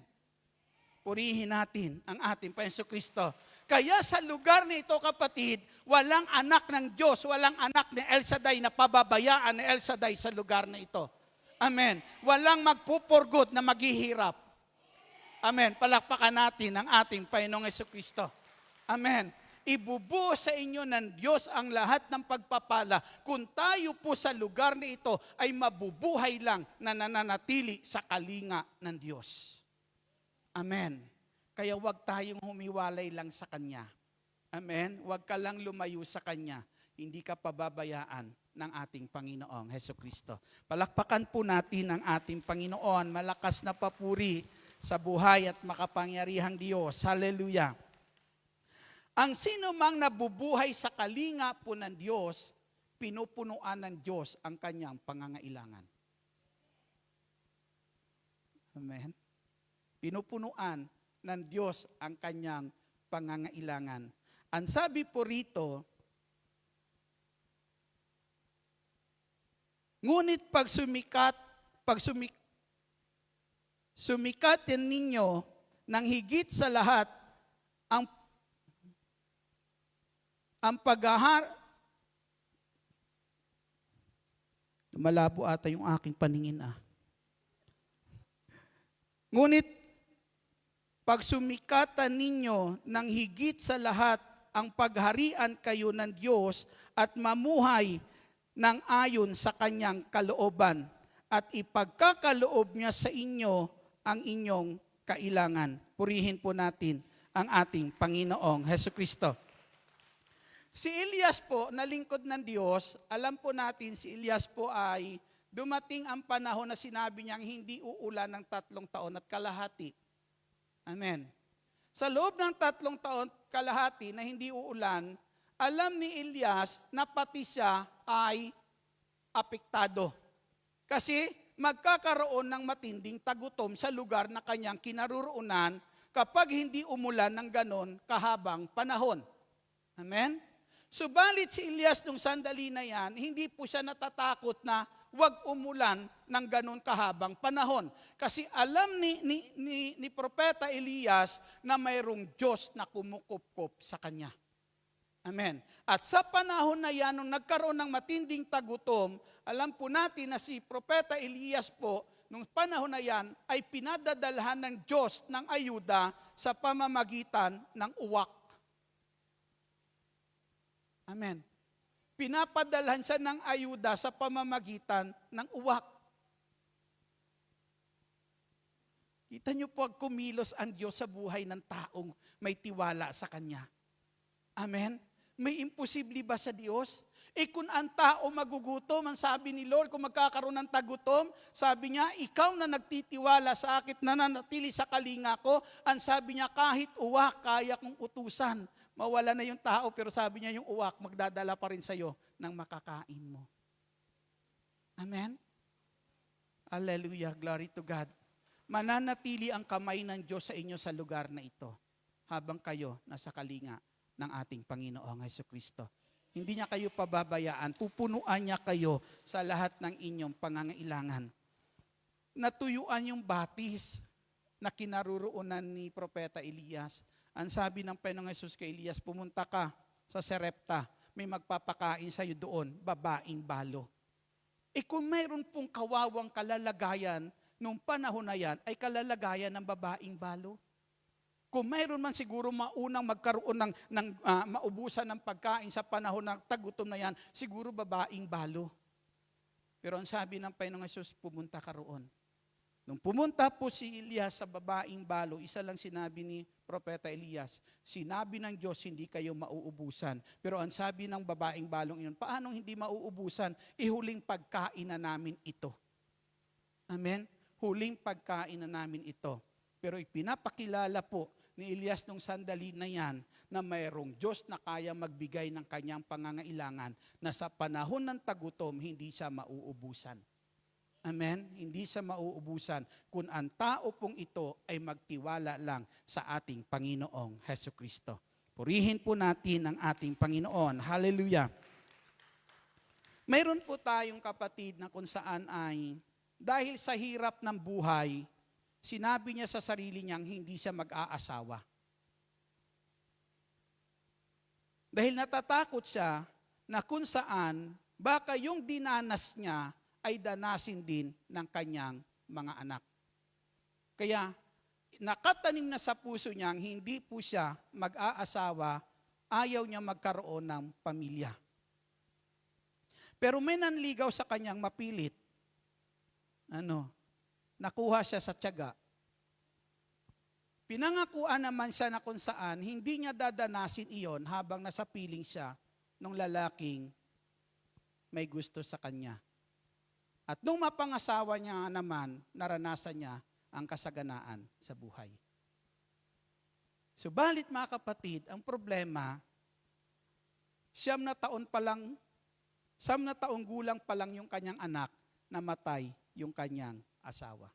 Purihin natin ang ating Panginoon Kristo. Kaya sa lugar na ito, kapatid, walang anak ng Diyos, walang anak ni El Shaddai na pababayaan ni El Shaddai sa lugar na ito. Amen. Walang magpupurgod na maghihirap. Amen. Palakpakan natin ang ating Panginoong Jesucristo. Amen. Ibubuo sa inyo ng Diyos ang lahat ng pagpapala kung tayo po sa lugar na ito ay mabubuhay lang na nananatili sa kalinga ng Diyos. Amen. Kaya huwag tayong humiwalay lang sa Kanya. Amen. Huwag ka lang lumayo sa Kanya. Hindi ka pababayaan ng ating Panginoong Jesucristo. Palakpakan po natin ang ating Panginoon. Malakas na papuri sa buhay at makapangyarihang Diyos. Hallelujah. Ang sino mang nabubuhay sa kalinga po ng Diyos, pinupunuan ng Diyos ang kanyang pangangailangan. Amen. Pinupunuan ng Diyos ang kanyang pangangailangan. Ang sabi po rito, ngunit pag sumikatin ninyo ng higit sa lahat ang malabo ata yung aking paningin. Ngunit pagsumikatan ninyo ng higit sa lahat ang pagharian kayo ng Diyos at mamuhay ng ayon sa kanyang kalooban at ipagkakaloob niya sa inyo ang inyong kailangan. Purihin po natin ang ating Panginoong Hesukristo. Si Elias po, na lingkod ng Diyos, alam po natin si Elias po ay dumating ang panahon na sinabi niyang hindi uulan ng 3 taon at kalahati. Amen. Sa loob ng 3 taon kalahati na hindi uulan, alam ni Elias na pati siya ay apektado. Kasi magkakaroon ng matinding tagutom sa lugar na kanyang kinaroroonan kapag hindi umulan ng ganon kahabang panahon. Amen? Subalit si Elias nung sandali na yan, hindi po siya natatakot na wag umulan ng ganon kahabang panahon. Kasi alam ni Propeta Elias na mayroong Diyos na kumukupkup sa kanya. Amen. At sa panahon na yan, nung nagkaroon ng matinding tagutom, alam po natin na si Propeta Elias po, nung panahon na yan, ay pinadadalhan ng Diyos ng ayuda sa pamamagitan ng uwak. Amen. Pinapadalhan siya ng ayuda sa pamamagitan ng uwak. Kita niyo po, kumilos ang Diyos sa buhay ng taong may tiwala sa Kanya. Amen? May imposible ba sa Diyos? Kung ang tao magugutom, ang sabi ni Lord, kung magkakaroon ng tagutom, sabi niya, ikaw na nagtitiwala sa akin, nananatili sa kalinga ko, ang sabi niya, kahit uwak, kaya kong utusan. Mawala na yung tao, pero sabi niya, yung uwak, magdadala pa rin sa'yo ng makakain mo. Amen? Hallelujah, glory to God. Mananatili ang kamay ng Diyos sa inyo sa lugar na ito, habang kayo nasa kalinga ng ating Panginoong Hesukristo. Hindi niya kayo pababayaan, pupunuan niya kayo sa lahat ng inyong pangangailangan. Natuyuan yung batis na kinaroroonan ni Propeta Elias. Ang sabi ng Panginoong Hesus kay Elias, pumunta ka sa Sarepta, may magpapakain sa'yo doon, babaeng balo. Kung mayroon pong kawawang kalalagayan, nung panahon na yan, ay kalalagayan ng babaeng balo. Kung mayroon man siguro maunang magkaroon ng maubusan ng pagkain sa panahon ng tagutom na yan, siguro babaeng balo. Pero ang sabi ng Panginoong Hesus, pumunta ka roon. Nung pumunta po si Elias sa babaeng balo, isa lang sinabi ni Propeta Elias, sinabi ng Diyos, hindi kayo mauubusan. Pero ang sabi ng babaeng balong iyon, paano hindi mauubusan? Huling pagkain na namin ito. Amen? Huling pagkain na namin ito. Pero ipinapakilala po ni Elias nung sandali na yan na mayroong Diyos na kaya magbigay ng kanyang pangangailangan na sa panahon ng tagutom, hindi siya mauubusan. Amen? Hindi siya mauubusan kung ang tao pong ito ay magtiwala lang sa ating Panginoong Hesukristo. Purihin po natin ang ating Panginoon. Hallelujah! Mayroon po tayong kapatid na kung saan ay dahil sa hirap ng buhay, sinabi niya sa sarili niyang hindi siya mag-aasawa. Dahil natatakot siya na kung saan baka yung dinanas niya ay danasin din ng kanyang mga anak. Kaya nakatanim na sa puso niyang hindi po siya mag-aasawa, ayaw niya magkaroon ng pamilya. Pero may nanligaw sa kanyang mapilit. Nakuha siya sa tiyaga. Pinangakuan naman siya na kung saan hindi niya dadanasin iyon habang nasa piling siya ng lalaking may gusto sa kanya. At nung mapangasawa niya naman, naranasan niya ang kasaganaan sa buhay. Subalit mga kapatid, ang problema, 9 taong gulang pa lang yung kanyang anak, namatay yung kanyang asawa.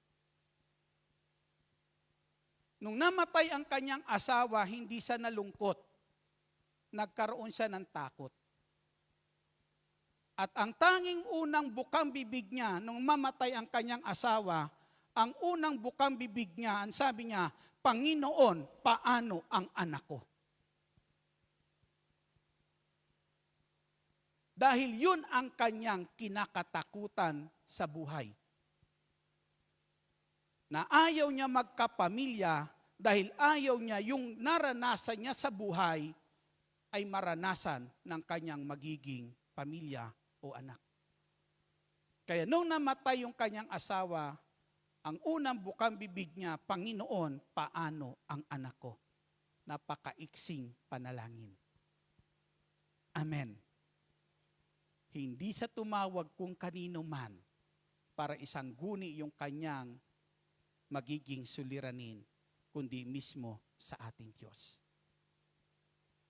Nung namatay ang kanyang asawa, hindi siya nalungkot. Nagkaroon siya ng takot. At ang tanging unang bukang bibig niya, nung mamatay ang kanyang asawa, ang unang bukang bibig niya, ang sabi niya, Panginoon, paano ang anak ko? Dahil yun ang kanyang kinakatakutan sa buhay. Na ayaw niya magkapamilya Dahil ayaw niya yung naranasan niya sa buhay ay maranasan ng kanyang magiging pamilya o anak. Kaya nung namatay yung kanyang asawa, ang unang bukang bibig niya, Panginoon, paano ang anak ko? Napakaiksing panalangin. Amen. Hindi sa tumawag kung kanino man para isang guni yung kanyang magiging suliranin, kundi mismo sa ating Diyos.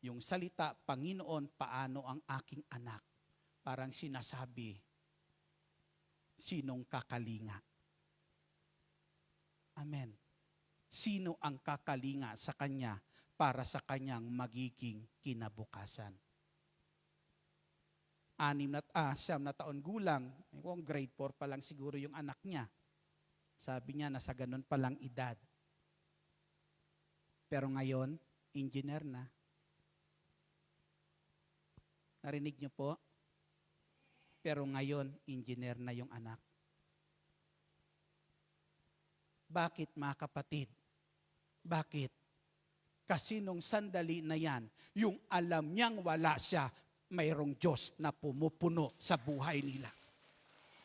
Yung salita, Panginoon, paano ang aking anak? Parang sinasabi, sinong kakalinga? Amen. Sino ang kakalinga sa kanya para sa kanyang magiging kinabukasan? 9 na taon gulang, grade 4 pa lang siguro yung anak niya. Sabi niya, nasa ganun pa lang edad. Pero ngayon, engineer na. Narinig niyo po? Pero ngayon, engineer na yung anak. Bakit mga kapatid? Bakit? Kasi nung sandali na yan, yung alam niyang wala siya, mayroong Diyos na pumupuno sa buhay nila.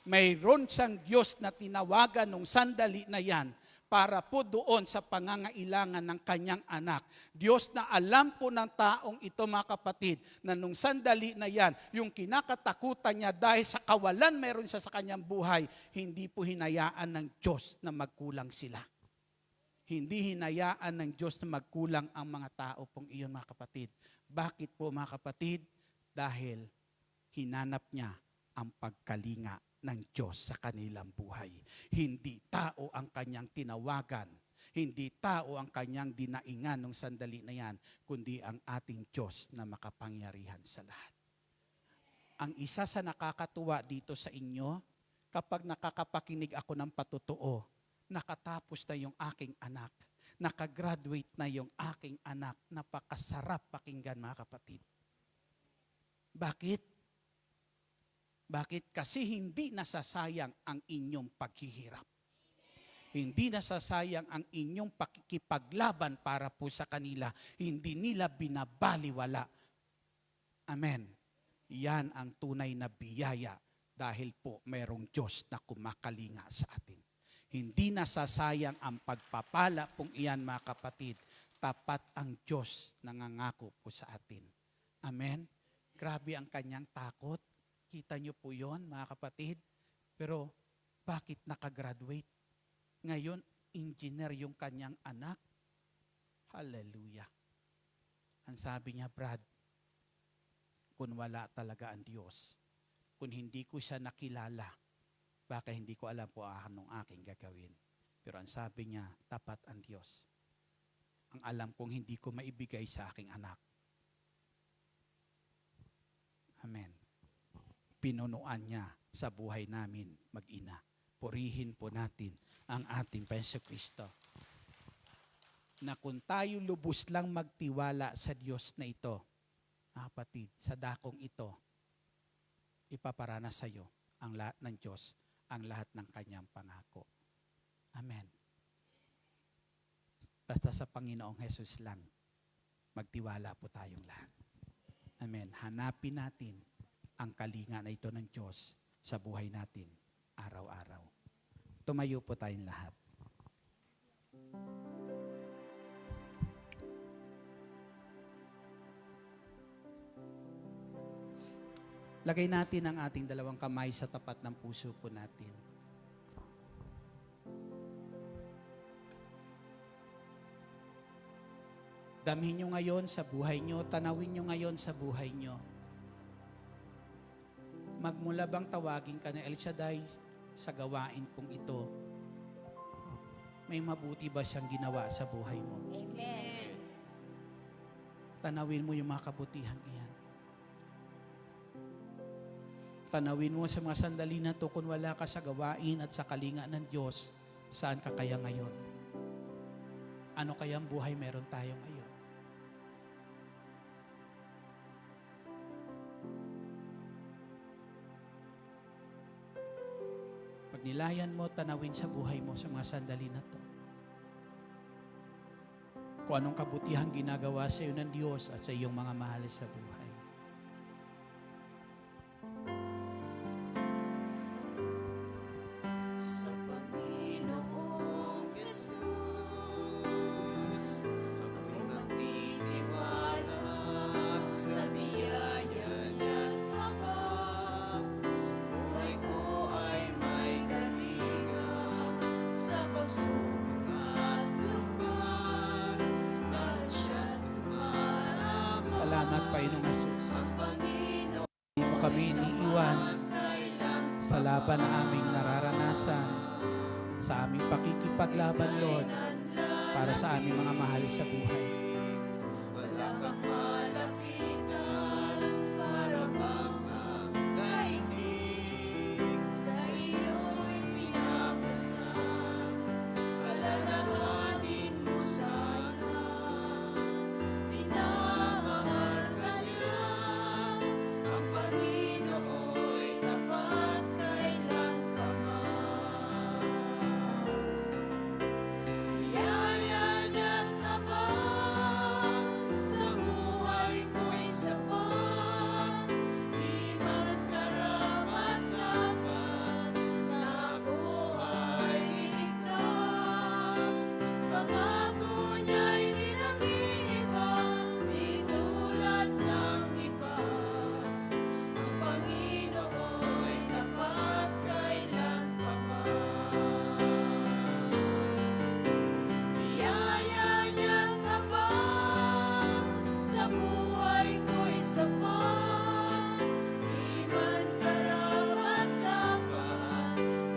Mayroon siyang Diyos na tinawagan nung sandali na yan para po doon sa pangangailangan ng kanyang anak. Diyos na alam po ng taong ito mga kapatid, na nung sandali na yan, yung kinakatakutan niya dahil sa kawalan meron siya sa kanyang buhay, hindi po hinayaan ng Diyos na magkulang sila. Hindi hinayaan ng Diyos na magkulang ang mga tao pong iyon mga kapatid. Bakit po mga kapatid? Dahil hinanap niya ang pagkalinga ng Diyos sa kanilang buhay. Hindi tao ang kanyang tinawagan. Hindi tao ang kanyang dinaingan nung sandali na yan, kundi ang ating Diyos na makapangyarihan sa lahat. Ang isa sa nakakatuwa dito sa inyo, kapag nakakapakinig ako ng patotoo, nakatapos na yung aking anak, nakagraduate na yung aking anak, napakasarap pakinggan mga kapatid. Bakit? Bakit? Kasi hindi nasasayang ang inyong paghihirap. Hindi nasasayang ang inyong pakikipaglaban para po sa kanila. Hindi nila binabaliwala. Amen. Yan ang tunay na biyaya dahil po mayroong Diyos na kumakalinga sa atin. Hindi nasasayang ang pagpapala pong iyan mga kapatid. Tapat ang Diyos na nangangako po sa atin. Amen. Grabe ang kanyang takot. Kita niyo po yon mga kapatid. Pero bakit nakagraduate? Ngayon, engineer yung kanyang anak. Hallelujah. Ang sabi niya, Brad, kung wala talaga ang Diyos, kung hindi ko siya nakilala, baka hindi ko alam po anong aking gagawin. Pero ang sabi niya, tapat ang Diyos. Ang alam kong hindi ko maibigay sa aking anak. Amen. Pinunuan niya sa buhay namin mag-ina. Purihin po natin ang ating Panginoon Kristo. Na kung tayo lubos lang magtiwala sa Diyos na ito, kapatid, sa dakong ito, ipaparana sa iyo ang lahat ng Diyos, ang lahat ng kanyang pangako. Amen. Basta sa Panginoong Hesus lang, magtiwala po tayong lahat. Amen. Hanapin natin ang kalinga na ito ng Diyos sa buhay natin araw-araw. Tumayo po tayong lahat. Lagay natin ang ating dalawang kamay sa tapat ng puso po natin. Damhin nyo ngayon sa buhay nyo, tanawin nyo ngayon sa buhay nyo. Magmula bang tawagin ka na El Shaddai sa gawain pong ito? May mabuti ba siyang ginawa sa buhay mo? Amen. Tanawin mo yung mga kabutihan iyan. Tanawin mo sa mga sandali na to, kung wala ka sa gawain at sa kalinga ng Diyos, saan ka kaya ngayon? Ano kayang buhay meron tayo ngayon? Pag nilayan mo, tanawin sa buhay mo sa mga sandali na to. kung anong kabutihan ginagawa sa iyo ng Diyos at sa iyong mga mahal sa buhay. Sa Panginoong Jesus, ako'y magtitiwala sa biyaya niya't habang buhay ko ay may kalinga sa pagsubok at lumban, naroon siya't tumahabang. Salamat, Panginoong Jesus. Ang Panginoon Hindi mo kami iniiwan kailan sa laban na aming nararanasan, sa aming pakikipaglaban, Lord, para sa aming mga mahal sa buhay. wala kang malapitan, para bang ang daigdig sa iyo'y pinapasan. Alalahanin mo sana, minamahal ka niya. Ang Panginoo'y tapat kailan pa man. Biyaya niya't habang sa buhay ko'y sapat, di man karapat-dapat na ako ay iligtas. Pangako niya'y di nag-iiba, di tulad ng iba. Ang Panginoo'y tapat kailan pa man. Biyaya niya't habang sa buhay ko'y sapat, di man karapat-dapat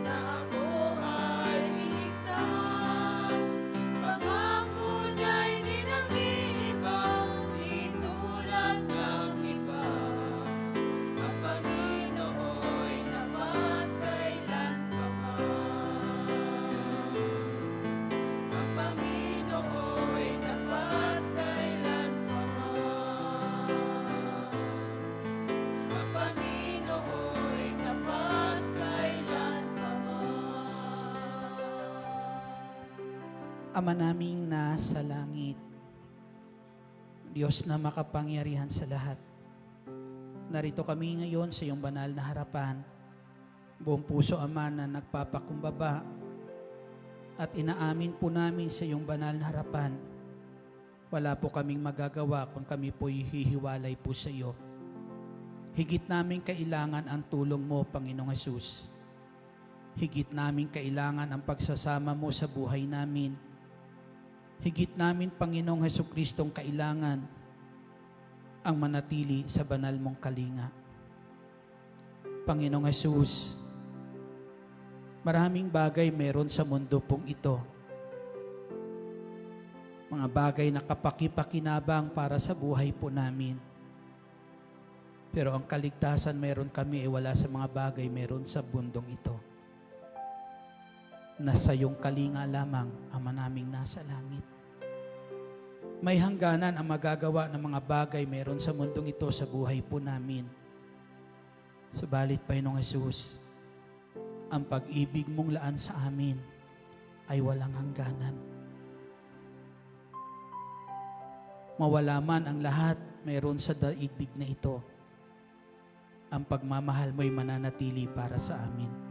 na ako ay iligtas. Pangako niya'y di nag-iiba, di tulad ng iba. Ang Panginoo'y tapat kailan pa man. Ang Panginoo'y tapat kailan pa man. Ang Panginoo'y tapat kailan pa man. Ama naming nasa langit, Diyos na makapangyarihan sa lahat, narito kami ngayon sa iyong banal na harapan. Buong puso, Ama, na nagpapakumbaba at inaamin po namin sa iyong banal na harapan, wala po kaming magagawa kung kami po'y hihiwalay po sa iyo. Higit namin kailangan ang tulong mo, Panginoong Hesus. Higit namin kailangan ang pagsasama mo sa buhay namin. Higit namin, Panginoong Hesukristong, kailangan ang manatili sa banal mong kalinga. Panginoong Hesus, maraming bagay meron sa mundo pong ito. Mga bagay na kapaki-pakinabang para sa buhay po namin. Pero ang kaligtasan meron kami ay wala sa mga bagay meron sa bundong ito. Nasa iyong kalinga lamang, Ama naming nasa langit. May hangganan ang magagawa ng mga bagay meron sa mundong ito sa buhay po namin. Subalit, Panginoong Hesus, ang pag-ibig mong laan sa amin ay walang hangganan. Mawala man ang lahat meron sa daigdig na ito, ang pagmamahal mo'y mananatili para sa amin.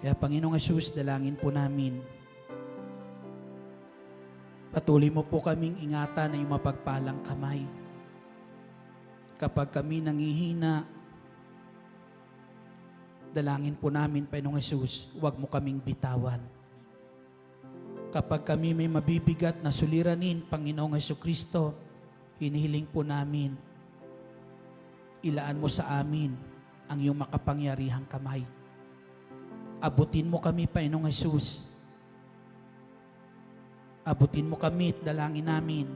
Kaya, Panginoong Hesus, dalangin po namin, patuloy mo po kaming ingatan na yung mapagpalang kamay. Kapag kami nangihina, dalangin po namin, Panginoong Hesus, huwag mo kaming bitawan. Kapag kami may mabibigat na suliranin, Panginoong Hesukristo, hinihiling po namin, ilaan mo sa amin ang iyong makapangyarihang kamay. Abutin mo kami, Panginoong Hesus. Abutin mo kami at dalangin namin,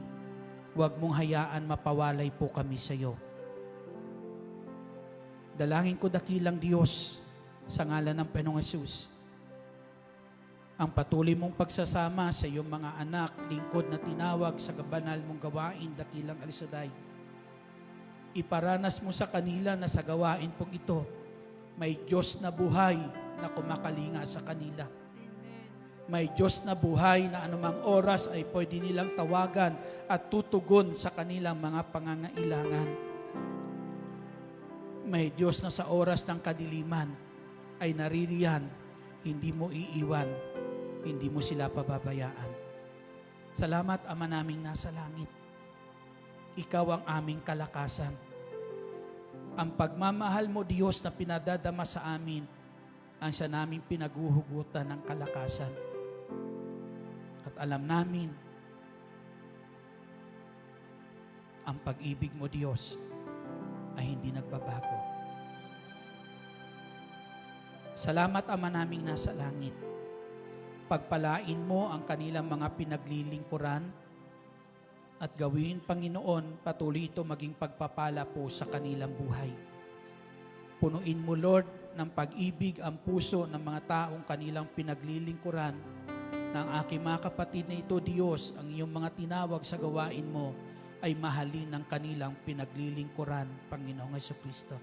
huwag mong hayaan mapawalay po kami sa iyo. Dalangin ko, dakilang Diyos, sa ngalan ng Panginoong Hesus, ang patuloy mong pagsasama sa iyong mga anak, lingkod na tinawag sa banal mong gawain, dakilang Alisaday. Iparanas mo sa kanila na sa gawain pong ito, may Diyos na buhay na kumakalinga sa kanila. May Diyos na buhay na anumang oras ay pwede nilang tawagan at tutugon sa kanilang mga pangangailangan. May Diyos na sa oras ng kadiliman ay naririyan, hindi mo iiwan, hindi mo sila pababayaan. Salamat, Ama naming nasa langit. Ikaw ang aming kalakasan. Ang pagmamahal mo, Diyos, na pinadadama sa amin, ang sa naming pinaguhugutan ng kalakasan. At alam namin, ang pag-ibig mo, Diyos, ay hindi nagbabago. Salamat, Ama naming nasa langit. Pagpalain mo ang kanilang mga pinaglilingkuran at gawin, Panginoon, patuloy ito maging pagpapala po sa kanilang buhay. Punuin mo, Lord, ng pag-ibig ang puso ng mga taong kanilang pinaglilingkuran, ng aking mga kapatid na ito, Diyos, ang iyong mga tinawag sa gawain mo ay mahalin ng kanilang pinaglilingkuran, Panginoong Jesucristo.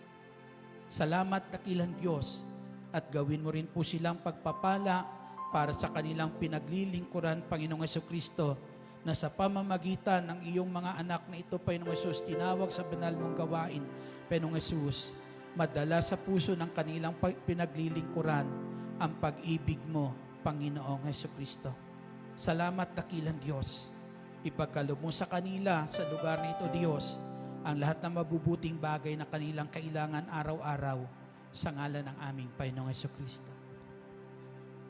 Salamat, dakilang Diyos, at gawin mo rin po silang pagpapala para sa kanilang pinaglilingkuran, Panginoong Jesucristo, na sa pamamagitan ng iyong mga anak na ito, Panginoong Jesus, tinawag sa banal mong gawain, Panginoong Jesus, madala sa puso ng kanilang pinaglilingkuran ang pag-ibig mo, Panginoong Jesucristo. Salamat, dakilang Diyos. Ipagkaloob mo sa kanila, sa lugar na ito, Diyos, ang lahat ng mabubuting bagay na kanilang kailangan araw-araw sa ngalan ng aming Panginoong Jesucristo.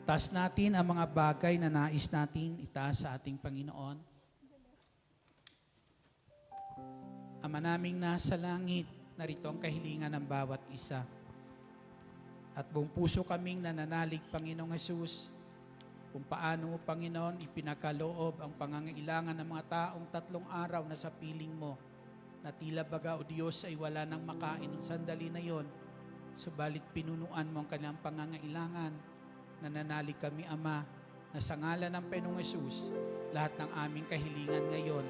Taas natin ang mga bagay na nais natin itaas sa ating Panginoon. Ama naming nasa langit, narito ang kahilingan ng bawat isa. At buong puso kaming nananalig, Panginoong Jesus, kung paano mo, Panginoon, ipinakaloob ang pangangailangan ng mga taong 3 araw na sa piling mo, na tila baga, o Diyos, ay wala nang makain ng sandali na yon, subalit pinunuan mo ang kanilang pangangailangan. Nananalig kami, Ama, na sa ngalan ng Panginoong Jesus, lahat ng aming kahilingan ngayon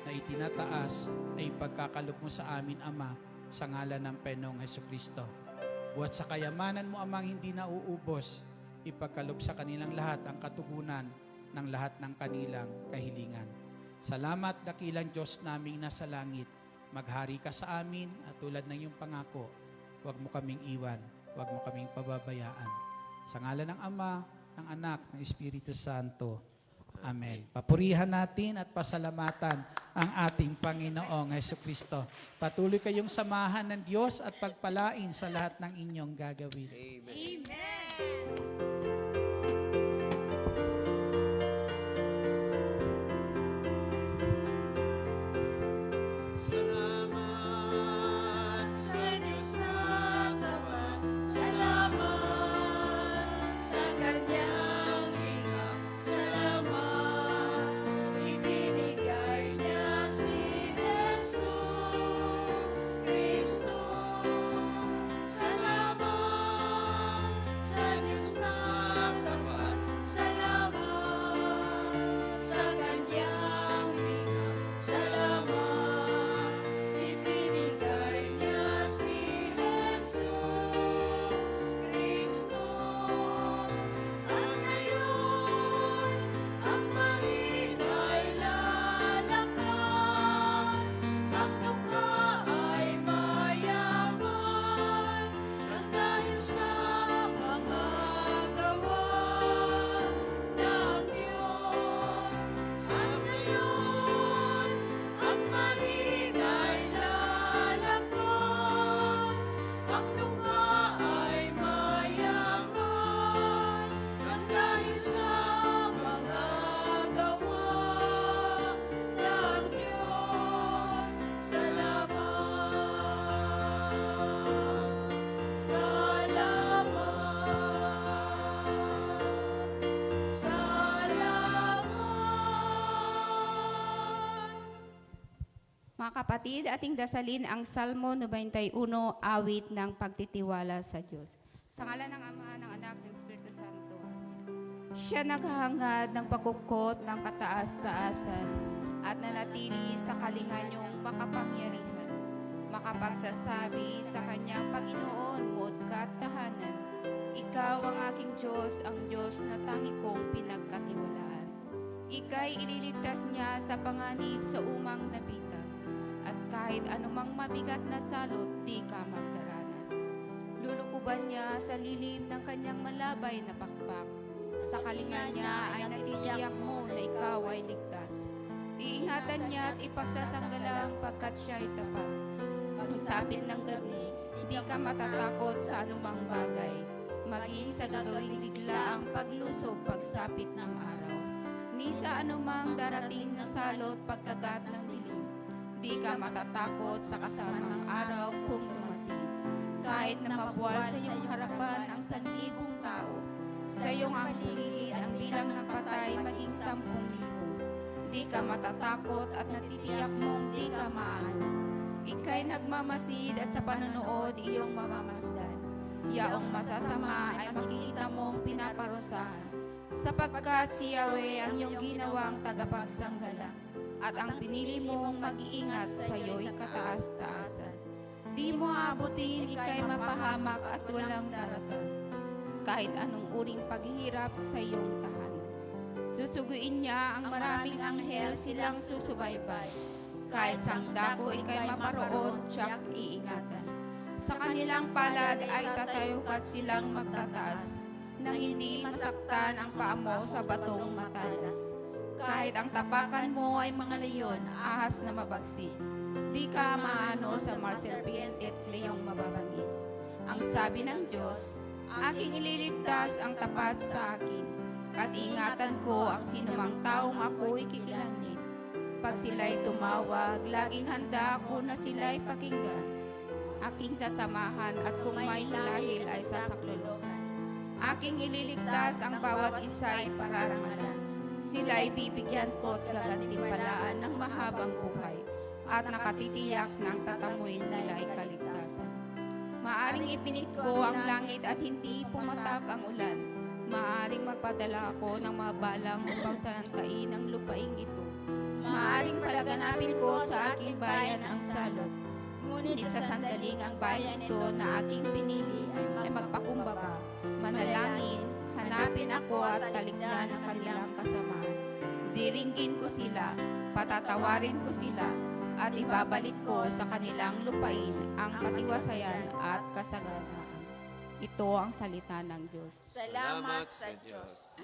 na itinataas ay pagkakalob mo sa amin, Ama, sa ngalan ng Panginoong Jesucristo. Buhat sa kayamanan mo, Amang hindi nauubos, ipagkalob sa kanilang lahat ang katugunan ng lahat ng kanilang kahilingan. Salamat, dakilang Diyos naming nasa langit. Maghari ka sa amin at tulad ng iyong pangako, huwag mo kaming iwan, huwag mo kaming pababayaan. Sa ngalan ng Ama, ng Anak, ng Espiritu Santo. Amen. Papurihan natin at pasalamatan ang ating Panginoong Jesucristo. Patuloy kayong samahan ng Diyos at pagpalain sa lahat ng inyong gagawin. Salamat sa Diyos na tapat. Salamat sa Kanyang ingat. Salamat, ibinigay niya si Jesus Cristo. Salamat sa Diyos na tapat. Salamat sa Kanyang ingat. Salamat, ibinigay niya si Jesus Cristo. At ngayon, ang mahina'y lalakas, ang dukha ay mayaman, nang dahil sa mga gawa ng Diyos. At ngayon, ang mahina'y lalakas, ang dukha ay mayaman, nang dahil sa mga gawa ng Diyos. Salamat, salamat. Mga kapatid, ating dasalin ang Salmo 91, awit ng pagtitiwala sa Diyos. Sa ngalan ng Ama, ng Anak, ng Espiritu Santo. Siya naghahangad ng pagkukot ng kataas-taasan at nanatili sa kalinganyong makapangyarihan. Makapagsasabi sa kanyang Panginoon, mo't katahanan. Ikaw ang aking Diyos, ang Diyos na tangi kong pinagkatiwalaan. Ika'y ililigtas niya sa panganib sa umang nabitag, at kahit anumang mabigat na salot, di ka magdaranas. Lulukuban niya sa lilim ng kanyang malabay na pakpak. Sa kalinga niya ay natitiyak mo na ikaw ay ligtas. Iingatan niya at ipagsasanggalang pagkat siya'y tapat. Pagsapit ng gabi, di ka matatakot sa anumang bagay. Maging sa gagawing bigla ang paglusog pagsapit ng araw. Ni sa anumang darating na salot pagkagat ng dilim. Di ka matatakot sa kasamang araw kung dumating. Kahit na mabuwal sa iyong harapan ang 1,000 tao, sa iyong angguliin ang bilang ng patay maging 10,000. Di ka matatakot at natitiyak mong di ka maano. Ika'y nagmamasid at sa panonood iyong mamamasdan. Yaong masasama ay makikita mong pinaparusahan, sapagkat si Yahweh ang iyong ginawang tagapagsanggalang, at ang pinili mong mag-iingat sa iyo'y kataas-taasan. Di mo abutin, ika'y mapahamak at walang daratan, kahit anong uring paghihirap sa iyong tahanan. Susuguin niya ang maraming anghel, silang susubaybay. Kahit sang dako ika'y maparoon, tiyak iingatan. Sa kanilang palad ay tatayo at silang magtataas, nang hindi masaktan ang paa mo sa batong matalas. Kahit ang tapakan mo ay mga leyon, ahas na mabagsik, di ka maano sa marserpiente at leyong mababangis. Ang sabi ng Diyos, aking ililigtas ang tapat sa akin, at ingatan ko ang sinumang taong ako'y kikilangin. Pag sila'y tumawag, laging handa ako na sila'y pakinggan. Aking sasamahan at kung may hilahil ay sasaklolohan. Aking ililigtas ang bawat isa'y pararamalan. Sila'y bibigyan ko at gagantimpalaan ng mahabang buhay at nakatitiyak ng tatamuin nila ay kaligtasan. Maaring ipinit ko ang langit at hindi pumatak ang ulan. Maaring magpadala ako ng mga balang upang salantain ang lupaing ito. Maaring palaganapin ko sa aking bayan ang salot. Ngunit sa sandaling ang bayan ito na aking pinili ay magpakumbaba. Manalangin, hanapin ako at talikdan ang kanilang kasamaan. Diringgin ko sila, patatawarin ko sila, at ibabalik ko sa kanilang lupain ang katiwasayan at kasaganaan. Ito ang salita ng Diyos. Salamat sa Diyos.